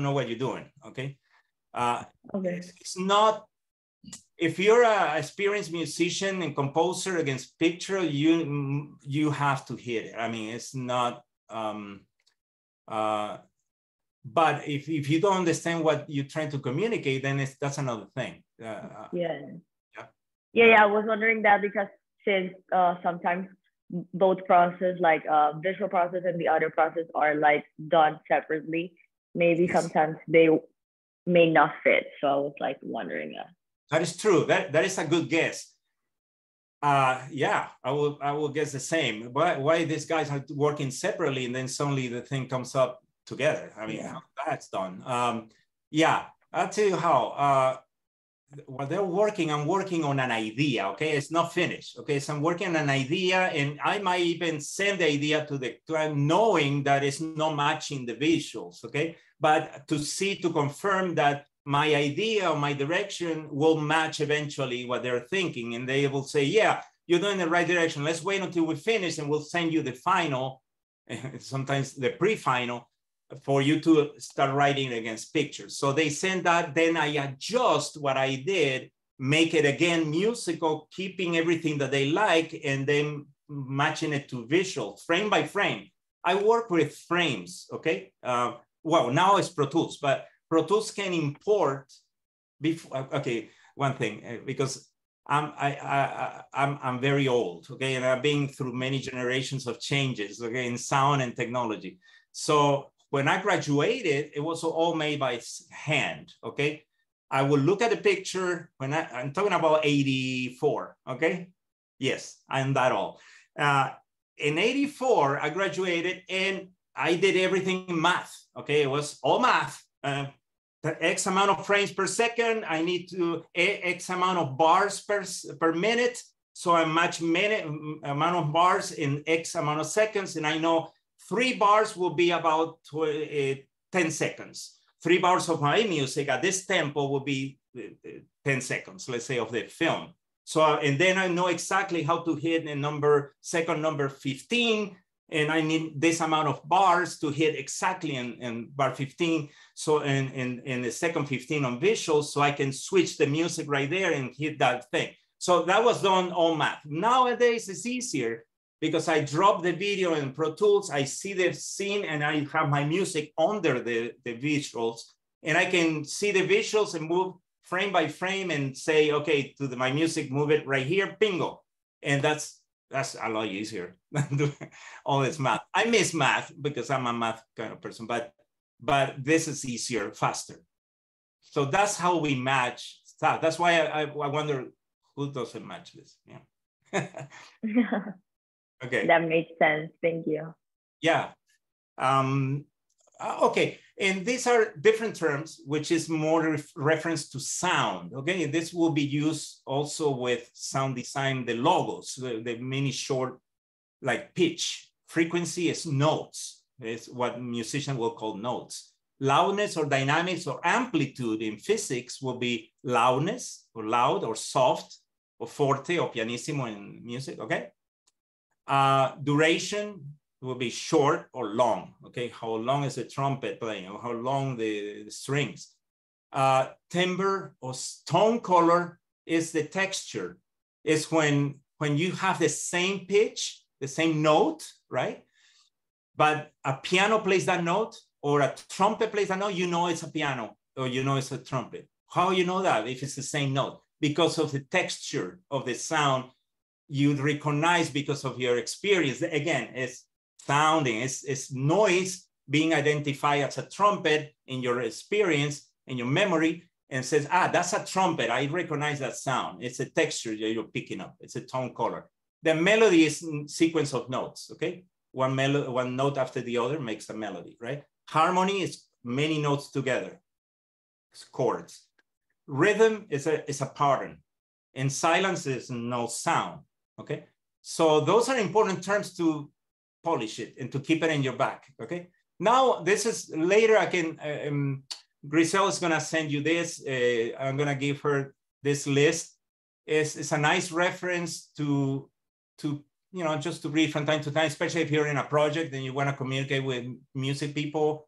know what you're doing, okay? It's not, if you're an experienced musician and composer against picture, you have to hit it. I mean, it's not, but if you don't understand what you're trying to communicate, then that's another thing. I was wondering that because since sometimes both process, like visual process and the other process are like done separately, maybe sometimes they may not fit. So I was like wondering. That is true. That is a good guess. I will guess the same. Why these guys are working separately and then suddenly the thing comes up together? I mean, how that's done. I'll tell you how. While they're working, I'm working on an idea, okay? It's not finished, okay? So I'm working on an idea and I might even send the idea to the client knowing that it's not matching the visuals, okay? But to confirm that my idea or my direction will match eventually what they're thinking. And they will say, yeah, you're doing the right direction. Let's wait until we finish and we'll send you the final, sometimes the pre-final for you to start writing against pictures. So they send that, then I adjust what I did, make it again musical, keeping everything that they like, and then matching it to visual, frame by frame. I work with frames, okay? Well, now it's Pro Tools, but Pro Tools can import, before, okay, one thing, because I'm very old, okay? And I've been through many generations of changes, okay, in sound and technology. So when I graduated, it was all made by hand, okay? I will look at the picture when I'm talking about 84, okay? Yes, I'm that old. In 84, I graduated and I did everything in math, okay? It was all math. The X amount of frames per second, I need to X amount of bars per minute. So I match amount of bars in X amount of seconds. And I know 3 bars will be about 10 seconds. 3 bars of my music at this tempo will be 10 seconds, let's say, of the film. So, and then I know exactly how to hit the second number 15, and I need this amount of bars to hit exactly in bar 15. So in the second 15 on visuals, so I can switch the music right there and hit that thing. So that was done all math. Nowadays, it's easier because I drop the video in Pro Tools, I see the scene, and I have my music under the visuals, and I can see the visuals and move frame by frame and say, okay, to my music, move it right here, bingo. And that's a lot easier than doing all this math. I miss math because I'm a math kind of person, but this is easier, faster. So that's how we match stuff. That's why I wonder who doesn't match this. Yeah. Okay. That makes sense. Thank you. Yeah. Okay. And these are different terms, which is more reference to sound. Okay. And this will be used also with sound design, the logos, the mini short, like pitch. Frequency is notes. It's what musicians will call notes. Loudness or dynamics or amplitude in physics will be loudness or loud or soft or forte or pianissimo in music. Okay. Duration will be short or long, okay? How long is the trumpet playing, or how long the strings. Timbre or tone color is the texture. It's when you have the same pitch, the same note, right? But a piano plays that note, or a trumpet plays that note, you know it's a piano, or you know it's a trumpet. How you know that if it's the same note? Because of the texture of the sound you'd recognize because of your experience. Again, it's sounding, it's noise being identified as a trumpet in your experience, in your memory, and says, that's a trumpet. I recognize that sound. It's a texture that you're picking up. It's a tone color. The melody is a sequence of notes, okay? One note after the other makes a melody, right? Harmony is many notes together. It's chords. Rhythm is a pattern. And silence is no sound. Okay, so those are important terms to polish it and to keep it in your back. Okay, now this is later. I can Grisel is gonna send you this. I'm gonna give her this list. It's a nice reference to just to read from time to time, especially if you're in a project and you want to communicate with music people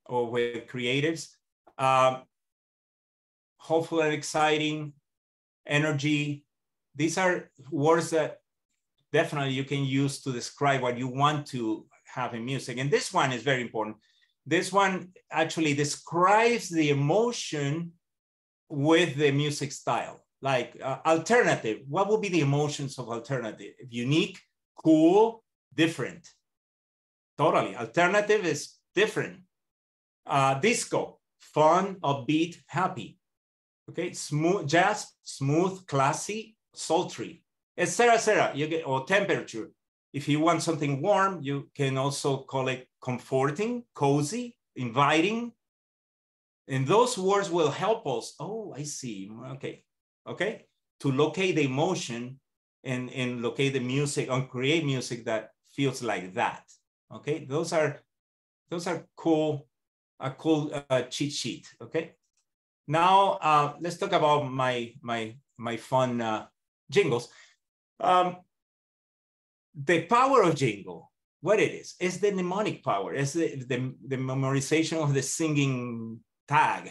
or with creatives. Hopeful and exciting, energy. These are words that definitely you can use to describe what you want to have in music. And this one is very important. This one actually describes the emotion with the music style. Like alternative, what would be the emotions of alternative? Unique, cool, different. Totally, alternative is different. Disco, fun, upbeat, happy. Okay, smooth, jazz, smooth, classy, sultry, etc., etc. You get, or temperature. If you want something warm, you can also call it comforting, cozy, inviting. And those words will help us. Oh, I see. Okay, okay. To locate the emotion and locate the music and create music that feels like that. Okay, those are cool. A cool cheat sheet. Okay. Now let's talk about my fun jingles. The power of jingle. what it is. It's the mnemonic power. It's the memorization of the singing tag,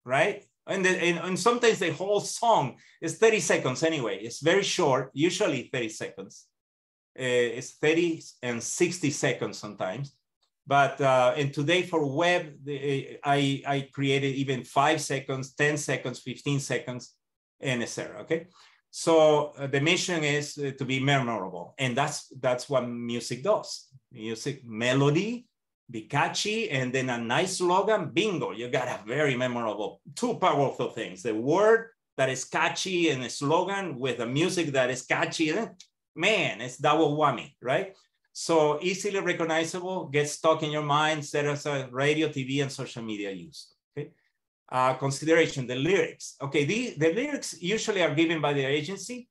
right? And sometimes the whole song is 30 seconds anyway. It's very short, usually 30 seconds. It's 30 and 60 seconds sometimes. But and today for web, I created even 5 seconds, 10 seconds, 15 seconds, and etc. Okay, so the mission is to be memorable, and that's what music does. Music, melody, be catchy, and then a nice slogan. Bingo! You got a very memorable, two powerful things: the word that is catchy and a slogan with a music that is catchy. Man, it's double whammy, right? So easily recognizable, gets stuck in your mind, set as a radio, TV, and social media use. Okay. Consideration, the lyrics. Okay, the lyrics usually are given by the agency,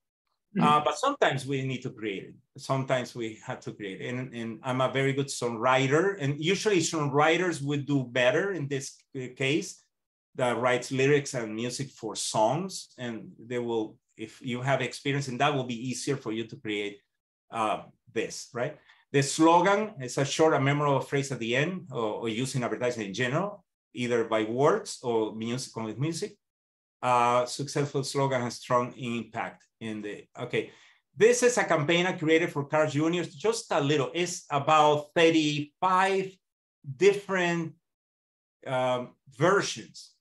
but sometimes we need to create it. Sometimes we have to create it. And I'm a very good songwriter, and usually songwriters would do better in this case, that writes lyrics and music for songs, and they will, if you have experience in that, will be easier for you to create this, right? The slogan is a short and memorable phrase at the end, or used in advertising in general, either by words or music with music. Successful slogan has strong impact in the, okay. This is a campaign I created for Carl Jr., just a little. It's about 35 different versions.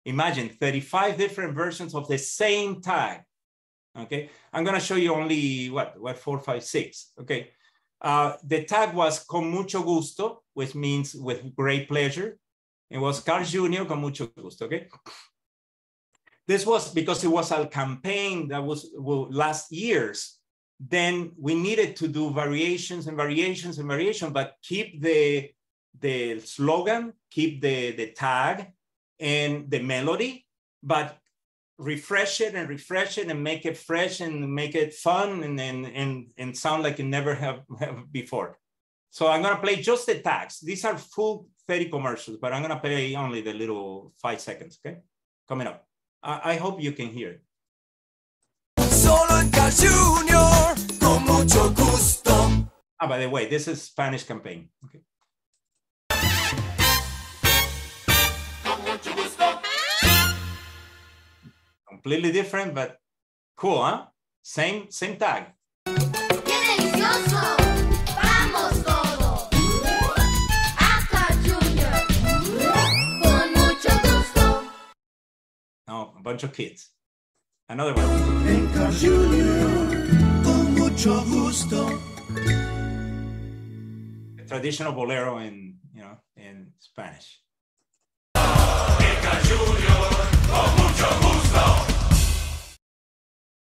Imagine 35 different versions of the same tag. Okay, I'm gonna show you only what 4, 5, 6. Okay, the tag was con mucho gusto, which means with great pleasure. It was Carl Jr. con mucho gusto. Okay, this was because it was a campaign that will last years. Then we needed to do variations and variations and variations, but keep the slogan, keep the tag and the melody, but refresh it and make it fresh and make it fun and sound like it never have before. So I'm gonna play just the tags. These are full 30 commercials, but I'm gonna play only the little 5 seconds, okay? Coming up. I hope you can hear it. Solo en Carl Jr., con mucho gusto. By the way, this is Spanish campaign, okay? Completely different, but cool, huh? Same tag. ¡Qué delicioso! ¡Vamos todos! A Carl Jr. Con mucho gusto. No, a bunch of kids. Another one. En Carl Jr. Con mucho gusto. Traditional bolero in Spanish. En Carl Jr. Con mucho gusto.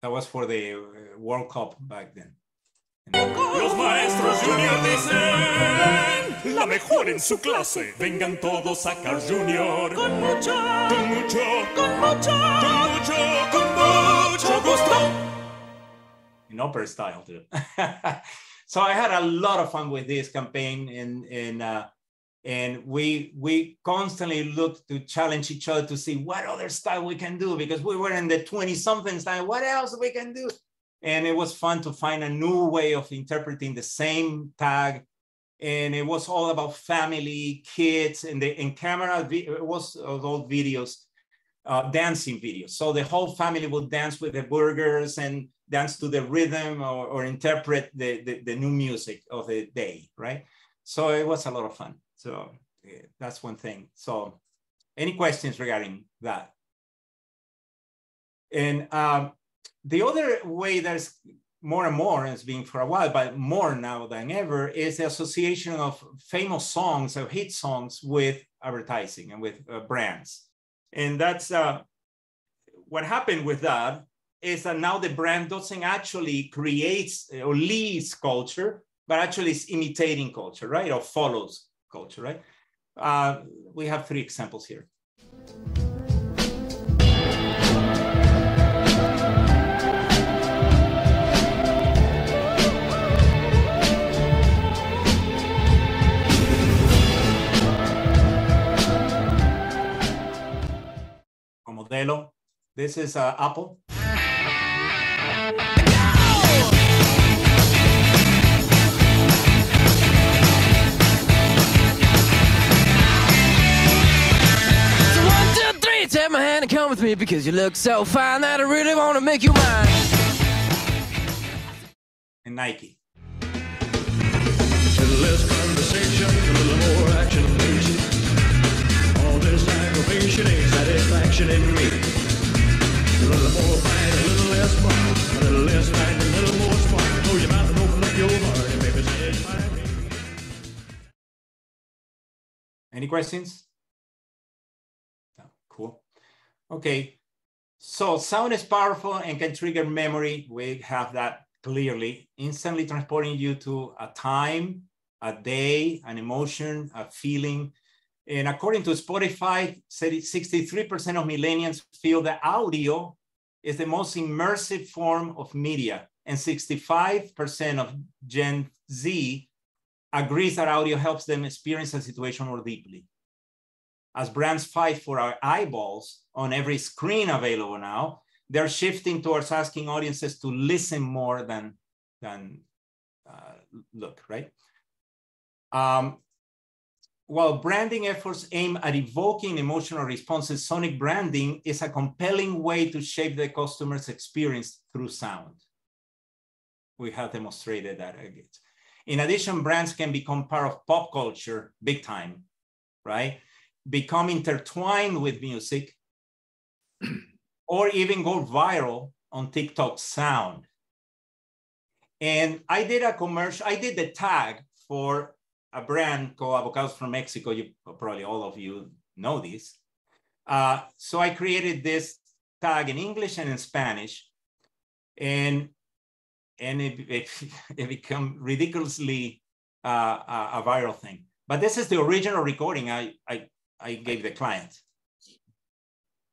That was for the World Cup back then. Los maestros Junior dicen la mejor en su clase. Vengan todos a Carl Jr. Con mucho gusto. In opera style too. So I had a lot of fun with this campaign, and we constantly looked to challenge each other to see what other style we can do, because we were in the 20-something style. What else we can do? And it was fun to find a new way of interpreting the same tag. And it was all about family, kids, and in camera, it was old videos, dancing videos. So the whole family would dance with the burgers and dance to the rhythm or interpret the new music of the day, right? So it was a lot of fun. So that's one thing. So any questions regarding that? And the other way there's more and more, and it's been for a while, but more now than ever, is the association of famous songs or hit songs with advertising and with brands. And that's what happened with that is that now the brand doesn't actually create or leads culture, but actually is imitating culture, right? Or follows culture, right? We have 3 examples here. Modelo. This is Apple. me because you look so fine that I really want to make you mine. And Nike. A little less conversation, a little more action, please. All this aggravation ain't satisfaction in me. A little more fight, a little less fun, a little less fight, a little more smart. Close your mouth and open up your heart and maybe say it's mine. Any questions? No, cool. Okay, so sound is powerful and can trigger memory. We have that clearly, instantly transporting you to a time, a day, an emotion, a feeling. And according to Spotify, 63% of millennials feel that audio is the most immersive form of media. And 65% of Gen Z agrees that audio helps them experience a situation more deeply. As brands fight for our eyeballs on every screen available now, they're shifting towards asking audiences to listen more than look, right? While branding efforts aim at evoking emotional responses, sonic branding is a compelling way to shape the customer's experience through sound. We have demonstrated that again. In addition, brands can become part of pop culture big time, right? Become intertwined with music, or even go viral on TikTok sound. And I did a commercial, I did the tag for a brand called Avocados from Mexico. You probably all of you know this. So I created this tag in English and in Spanish, and it became ridiculously a viral thing. But this is the original recording I gave the client.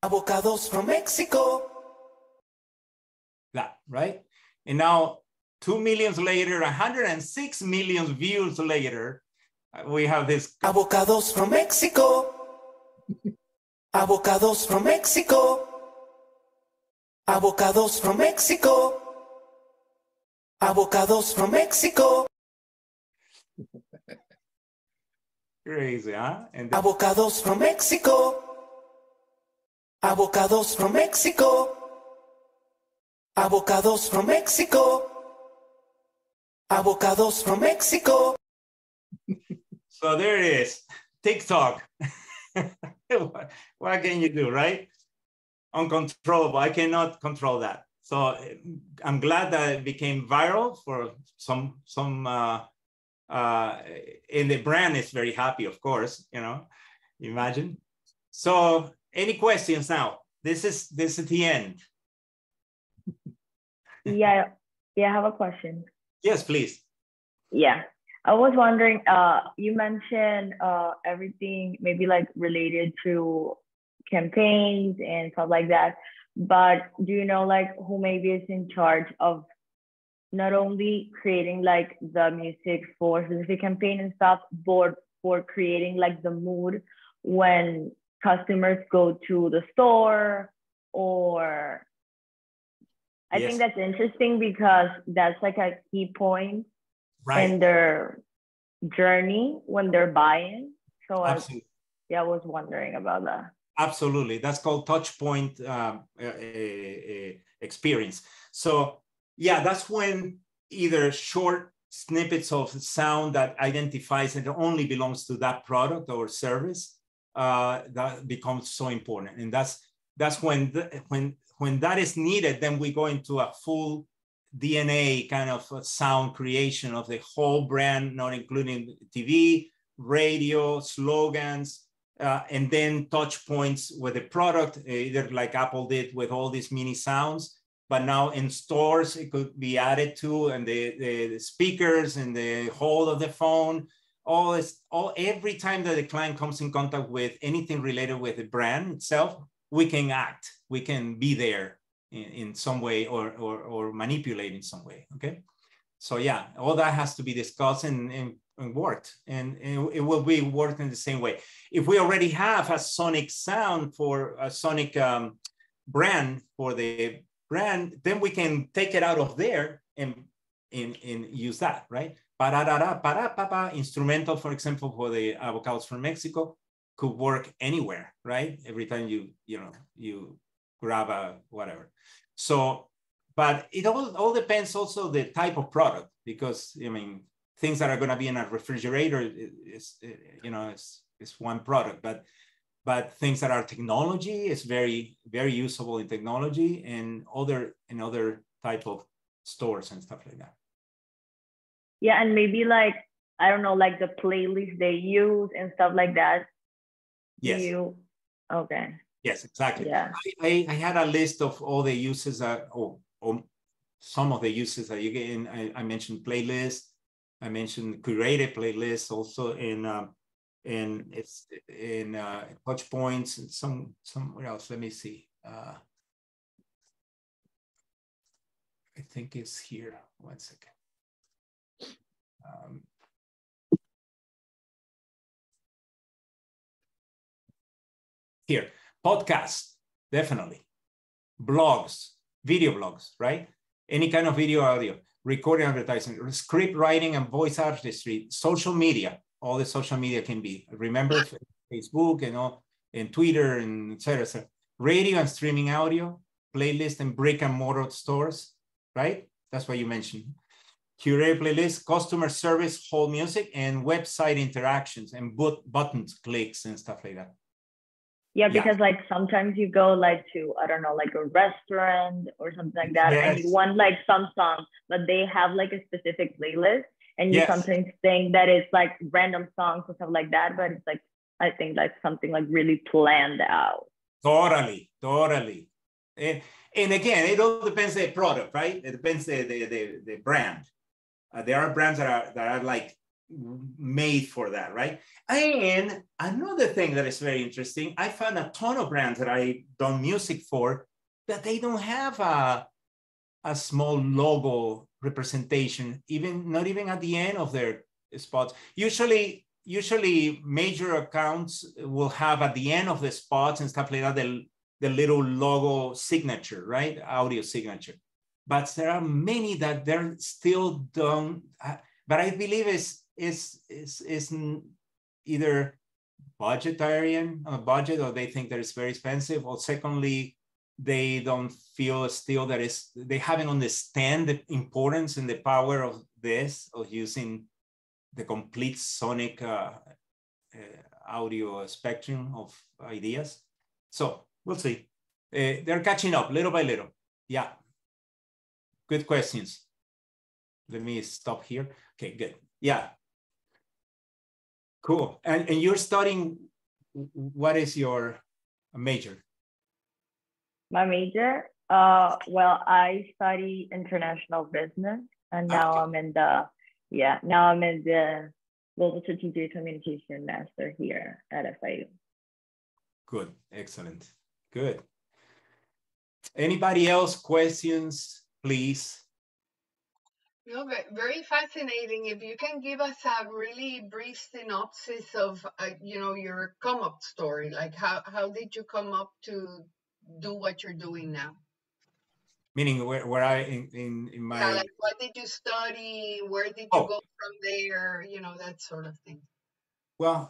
Avocados from Mexico. That, right? And now 2 million later, 106 million views later, we have this. Avocados from Mexico. Avocados from Mexico. Avocados from Mexico. Avocados from Mexico. Crazy, huh? And Avocados from Mexico. Avocados from Mexico. Avocados from Mexico. Avocados from Mexico. So there it is, TikTok. What can you do, right? Uncontrollable, I cannot control that. So I'm glad that it became viral for some and the brand is very happy, of course, you know, imagine. So any questions now? This is the end. Yeah, I have a question. Yes, please. Yeah, I was wondering, you mentioned everything maybe like related to campaigns and stuff like that, but do you know like who maybe is in charge of not only creating like the music for specific campaign and stuff, but for creating like the mood when customers go to the store? Or I think that's interesting because that's like a key point in their journey when they're buying. So I was wondering about that. Absolutely, that's called touch point experience. So yeah, that's when either short snippets of sound that identifies it only belongs to that product or service that becomes so important. And that's when that is needed, then we go into a full DNA kind of sound creation of the whole brand, not including TV, radio, slogans, and then touch points with the product, either like Apple did with all these mini sounds. But now in stores, it could be added to, and the speakers and the hold of the phone, every time that the client comes in contact with anything related with the brand itself, we can act, we can be there in some way or manipulate in some way, okay? So yeah, all that has to be discussed and worked, and it will be worked in the same way. If we already have a sonic sound for a sonic brand for the brand, then we can take it out of there and use that, right? Instrumental, for example, for the Avocados from Mexico could work anywhere, right? Every time you grab a whatever. So, but it all depends also the type of product, because I mean, things that are going to be in a refrigerator is one product, but things that are technology is very, very usable in technology and other type of stores and stuff like that. Yeah, and maybe like, I don't know, like the playlist they use and stuff like that. Yes. Okay. Yes, exactly. Yeah. I had a list of all the uses or some of the uses that you get in. I mentioned playlists. I mentioned curated playlists also in touch points and somewhere else. Let me see. I think it's here. 1 second. Here, podcasts, definitely. Blogs, video blogs, right? Any kind of video, audio, recording, advertising, script writing, and voice artistry, social media. All the social media can be. Remember Facebook and all, and Twitter and et cetera, et cetera. Radio and streaming audio, playlist and brick and mortar stores, right? That's what you mentioned. Curated playlist, customer service, hold music, and website interactions and buttons, clicks, and stuff like that. Yeah, because like sometimes you go like to, I don't know, like a restaurant or something like that, and you want like some songs, but they have like a specific playlist, and you sometimes think that it's like random songs or stuff like that, but it's like, I think like something like really planned out. Totally. And again, it all depends on the product, right? It depends the brand. There are brands that are like made for that, right? And another thing that is very interesting, I found a ton of brands that I done music for that they don't have a small logo representation, not even at the end of their spots. Usually major accounts will have at the end of the spots and stuff like that the little logo signature, right? Audio signature. But there are many that they're still don't. But I believe is either budgetarian on a budget, or they think that it's very expensive, or secondly, they don't feel still that they haven't understand the importance and the power of this, of using the complete sonic audio spectrum of ideas. So we'll see. They're catching up little by little. Yeah. Good questions. Let me stop here. Okay, good. Yeah. Cool. And you're studying, what is your major? My major? Well, I study international business, and now I'm in the Global Strategic Communication Master here at FIU. Good, excellent, good. Anybody else questions, please? No, but very fascinating. If you can give us a really brief synopsis of, your come up story, like how did you come up to do what you're doing now? Meaning where I in my like what did you study? Where did you go from there? That sort of thing. Well,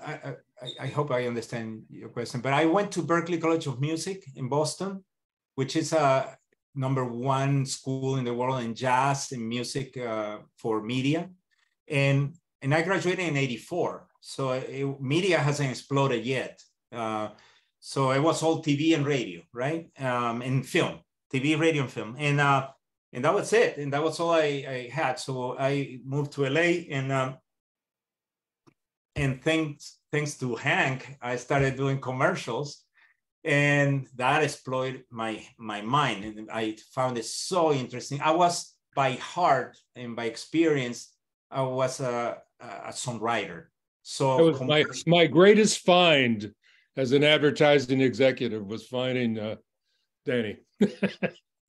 I hope I understand your question, but I went to Berklee College of Music in Boston, which is a #1 school in the world in jazz and music for media. And I graduated in '84. So media hasn't exploded yet. So it was all TV and radio, right? And film, TV, radio, and film. And that was it. And that was all I had. So I moved to LA, and thanks to Hank, I started doing commercials. And that exploded my mind, and I found it so interesting. I was by heart and by experience, I was a songwriter. So that was my greatest find as an advertising executive was finding Danny.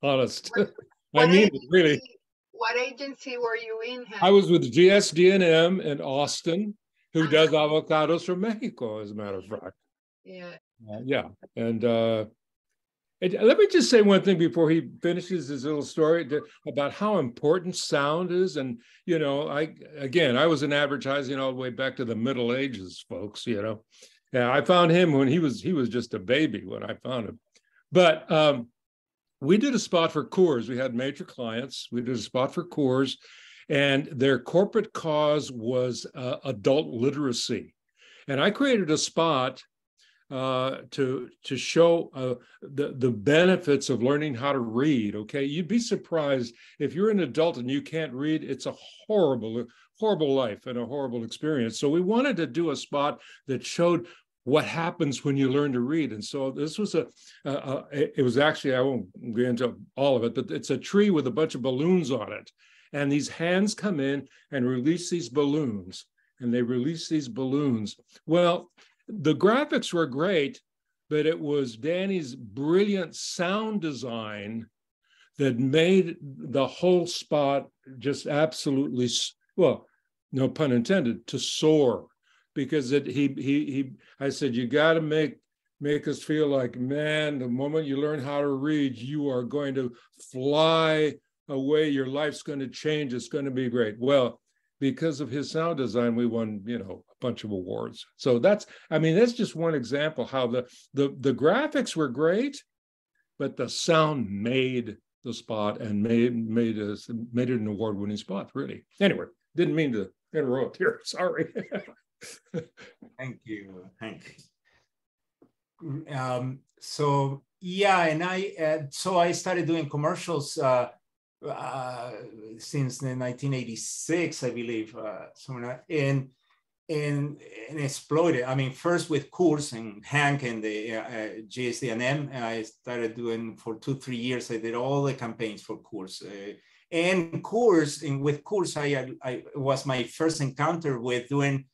Honest, I mean it, really. What agency were you in, Hank? I was with GSD&M in Austin, who does avocados from Mexico, as a matter of fact. Yeah. Yeah, and let me just say one thing before he finishes his little story about how important sound is. And I was in advertising all the way back to the Middle Ages, folks. Yeah, I found him when he was just a baby when I found him. But we did a spot for Coors. We had major clients. We did a spot for Coors, and their corporate cause was adult literacy. And I created a spot to show the benefits of learning how to read. Okay, you'd be surprised if you're an adult and you can't read. It's a horrible life and a horrible experience. So we wanted to do a spot that showed what happens when you learn to read. And so this was it was actually, I won't go into all of it, but it's a tree with a bunch of balloons on it. And these hands come in and release these balloons, and they release these balloons. Well, the graphics were great, but it was Danny's brilliant sound design that made the whole spot just absolutely, well, no pun intended, to soar. Because I said, you got to make us feel like, man, the moment you learn how to read, you are going to fly away. Your life's going to change. It's going to be great. Well, because of his sound design, we won, a bunch of awards. So that's just one example how the graphics were great, but the sound made the spot and made it an award-winning spot, really. Anyway, didn't mean to interrupt here. Sorry. Thank you. So yeah, and I started doing commercials since 1986, I believe, and exploded. I mean, first with Coors and Hank and the GSD&M. I started doing for 2-3 years. I did all the campaigns for Coors. And Coors, with Coors, I was my first encounter with doing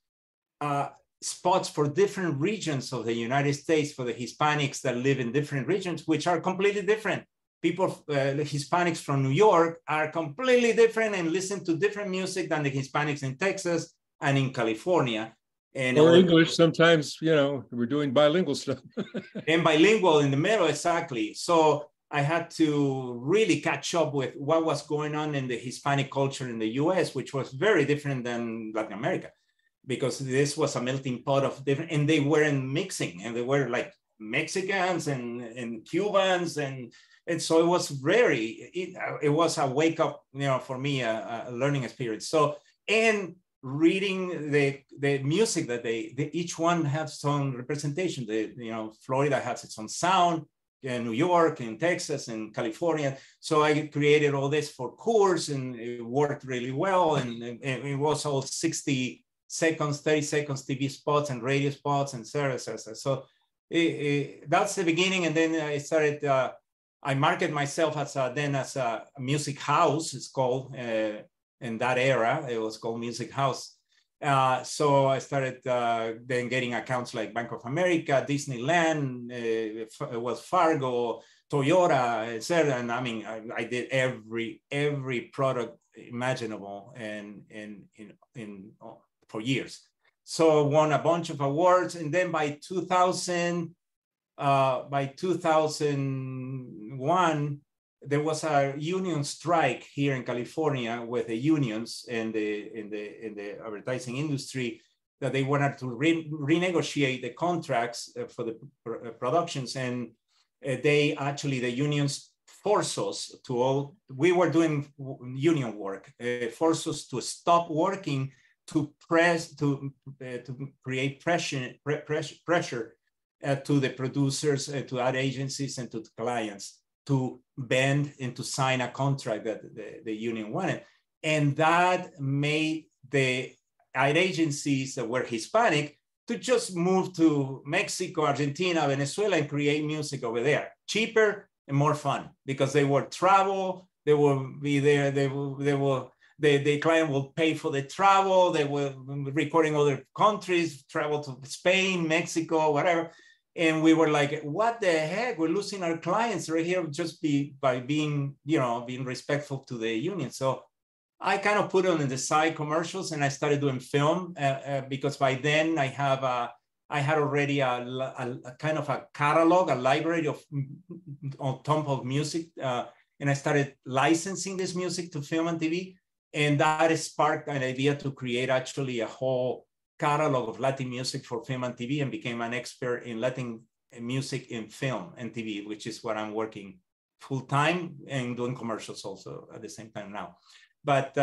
spots for different regions of the United States for the Hispanics that live in different regions, which are completely different. People, the Hispanics from New York are completely different and listen to different music than the Hispanics in Texas and in California. And or English sometimes, we're doing bilingual stuff. And bilingual in the middle, exactly. So I had to really catch up with what was going on in the Hispanic culture in the US, which was very different than Latin America, because this was a melting pot of different, and they weren't mixing, and they were like Mexicans and Cubans, and so it was it was a wake up, for me, a learning experience. So, and reading the music that each one has its own representation. Florida has its own sound, New York and Texas and California. So I created all this for Coors, and it worked really well. And it was all 60 seconds, 30 seconds TV spots and radio spots and services. So that's the beginning. And then I started, I market myself as a music house, it's called, in that era, it was called Music House. So I started then getting accounts like Bank of America, Disneyland, Wells Fargo, Toyota, etc. And I did every product imaginable and for years. So won a bunch of awards, and then by 2001, there was a union strike here in California with the unions in the advertising industry, that they wanted to renegotiate the contracts for the productions, and the unions forced us we were doing union work, forced us to stop working to create pressure to the producers, to ad agencies, and to the clients to bend and to sign a contract that the union wanted. And that made the ad agencies that were Hispanic to just move to Mexico, Argentina, Venezuela, and create music over there. Cheaper and more fun, because they would travel, they will be there, the client will pay for the travel, they will recording other countries, travel to Spain, Mexico, whatever. And we were like, what the heck? We're losing our clients right here just by being respectful to the union. So I kind of put on the side commercials, and I started doing film because by then I had already a kind of a catalog, a library on top of music. And I started licensing this music to film and TV. And that sparked an idea to create actually a whole catalog of Latin music for film and TV, and became an expert in Latin music in film and TV, which is what I'm working full time and doing commercials also at the same time now. But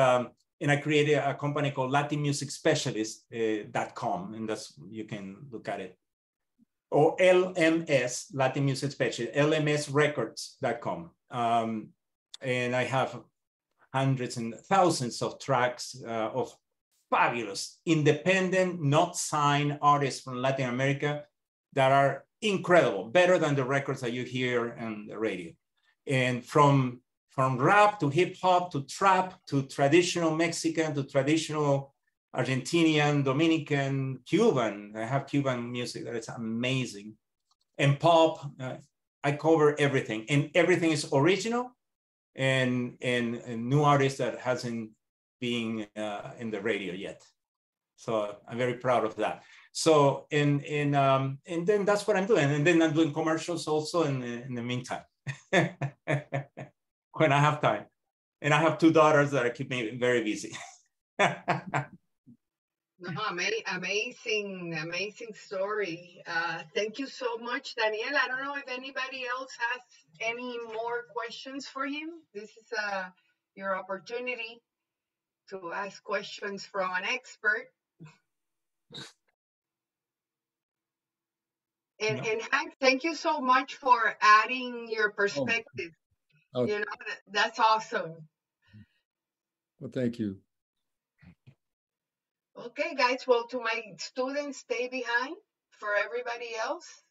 and I created a company called LatinMusicSpecialist.com, and that's, you can look at it. Or LMS, Latin Music Specialist, LMSRecords.com. And I have hundreds and thousands of tracks of fabulous, independent, not signed artists from Latin America that are incredible, better than the records that you hear on the radio. And from rap to hip hop to trap to traditional Mexican to traditional Argentinian, Dominican, Cuban. I have Cuban music that is amazing. And pop, I cover everything. And everything is original and new artists that hasn't been in the radio yet. So I'm very proud of that. So, and then that's what I'm doing. And then I'm doing commercials also in the meantime, when I have time. And I have 2 daughters that keep me very busy. No, amazing story. Thank you so much, Daniel. I don't know if anybody else has any more questions for him. This is your opportunity to ask questions from an expert. And Hank, thank you so much for adding your perspective. Oh. You know, that's awesome. Well, thank you. Okay, guys. Well, to my students, stay behind. For everybody else,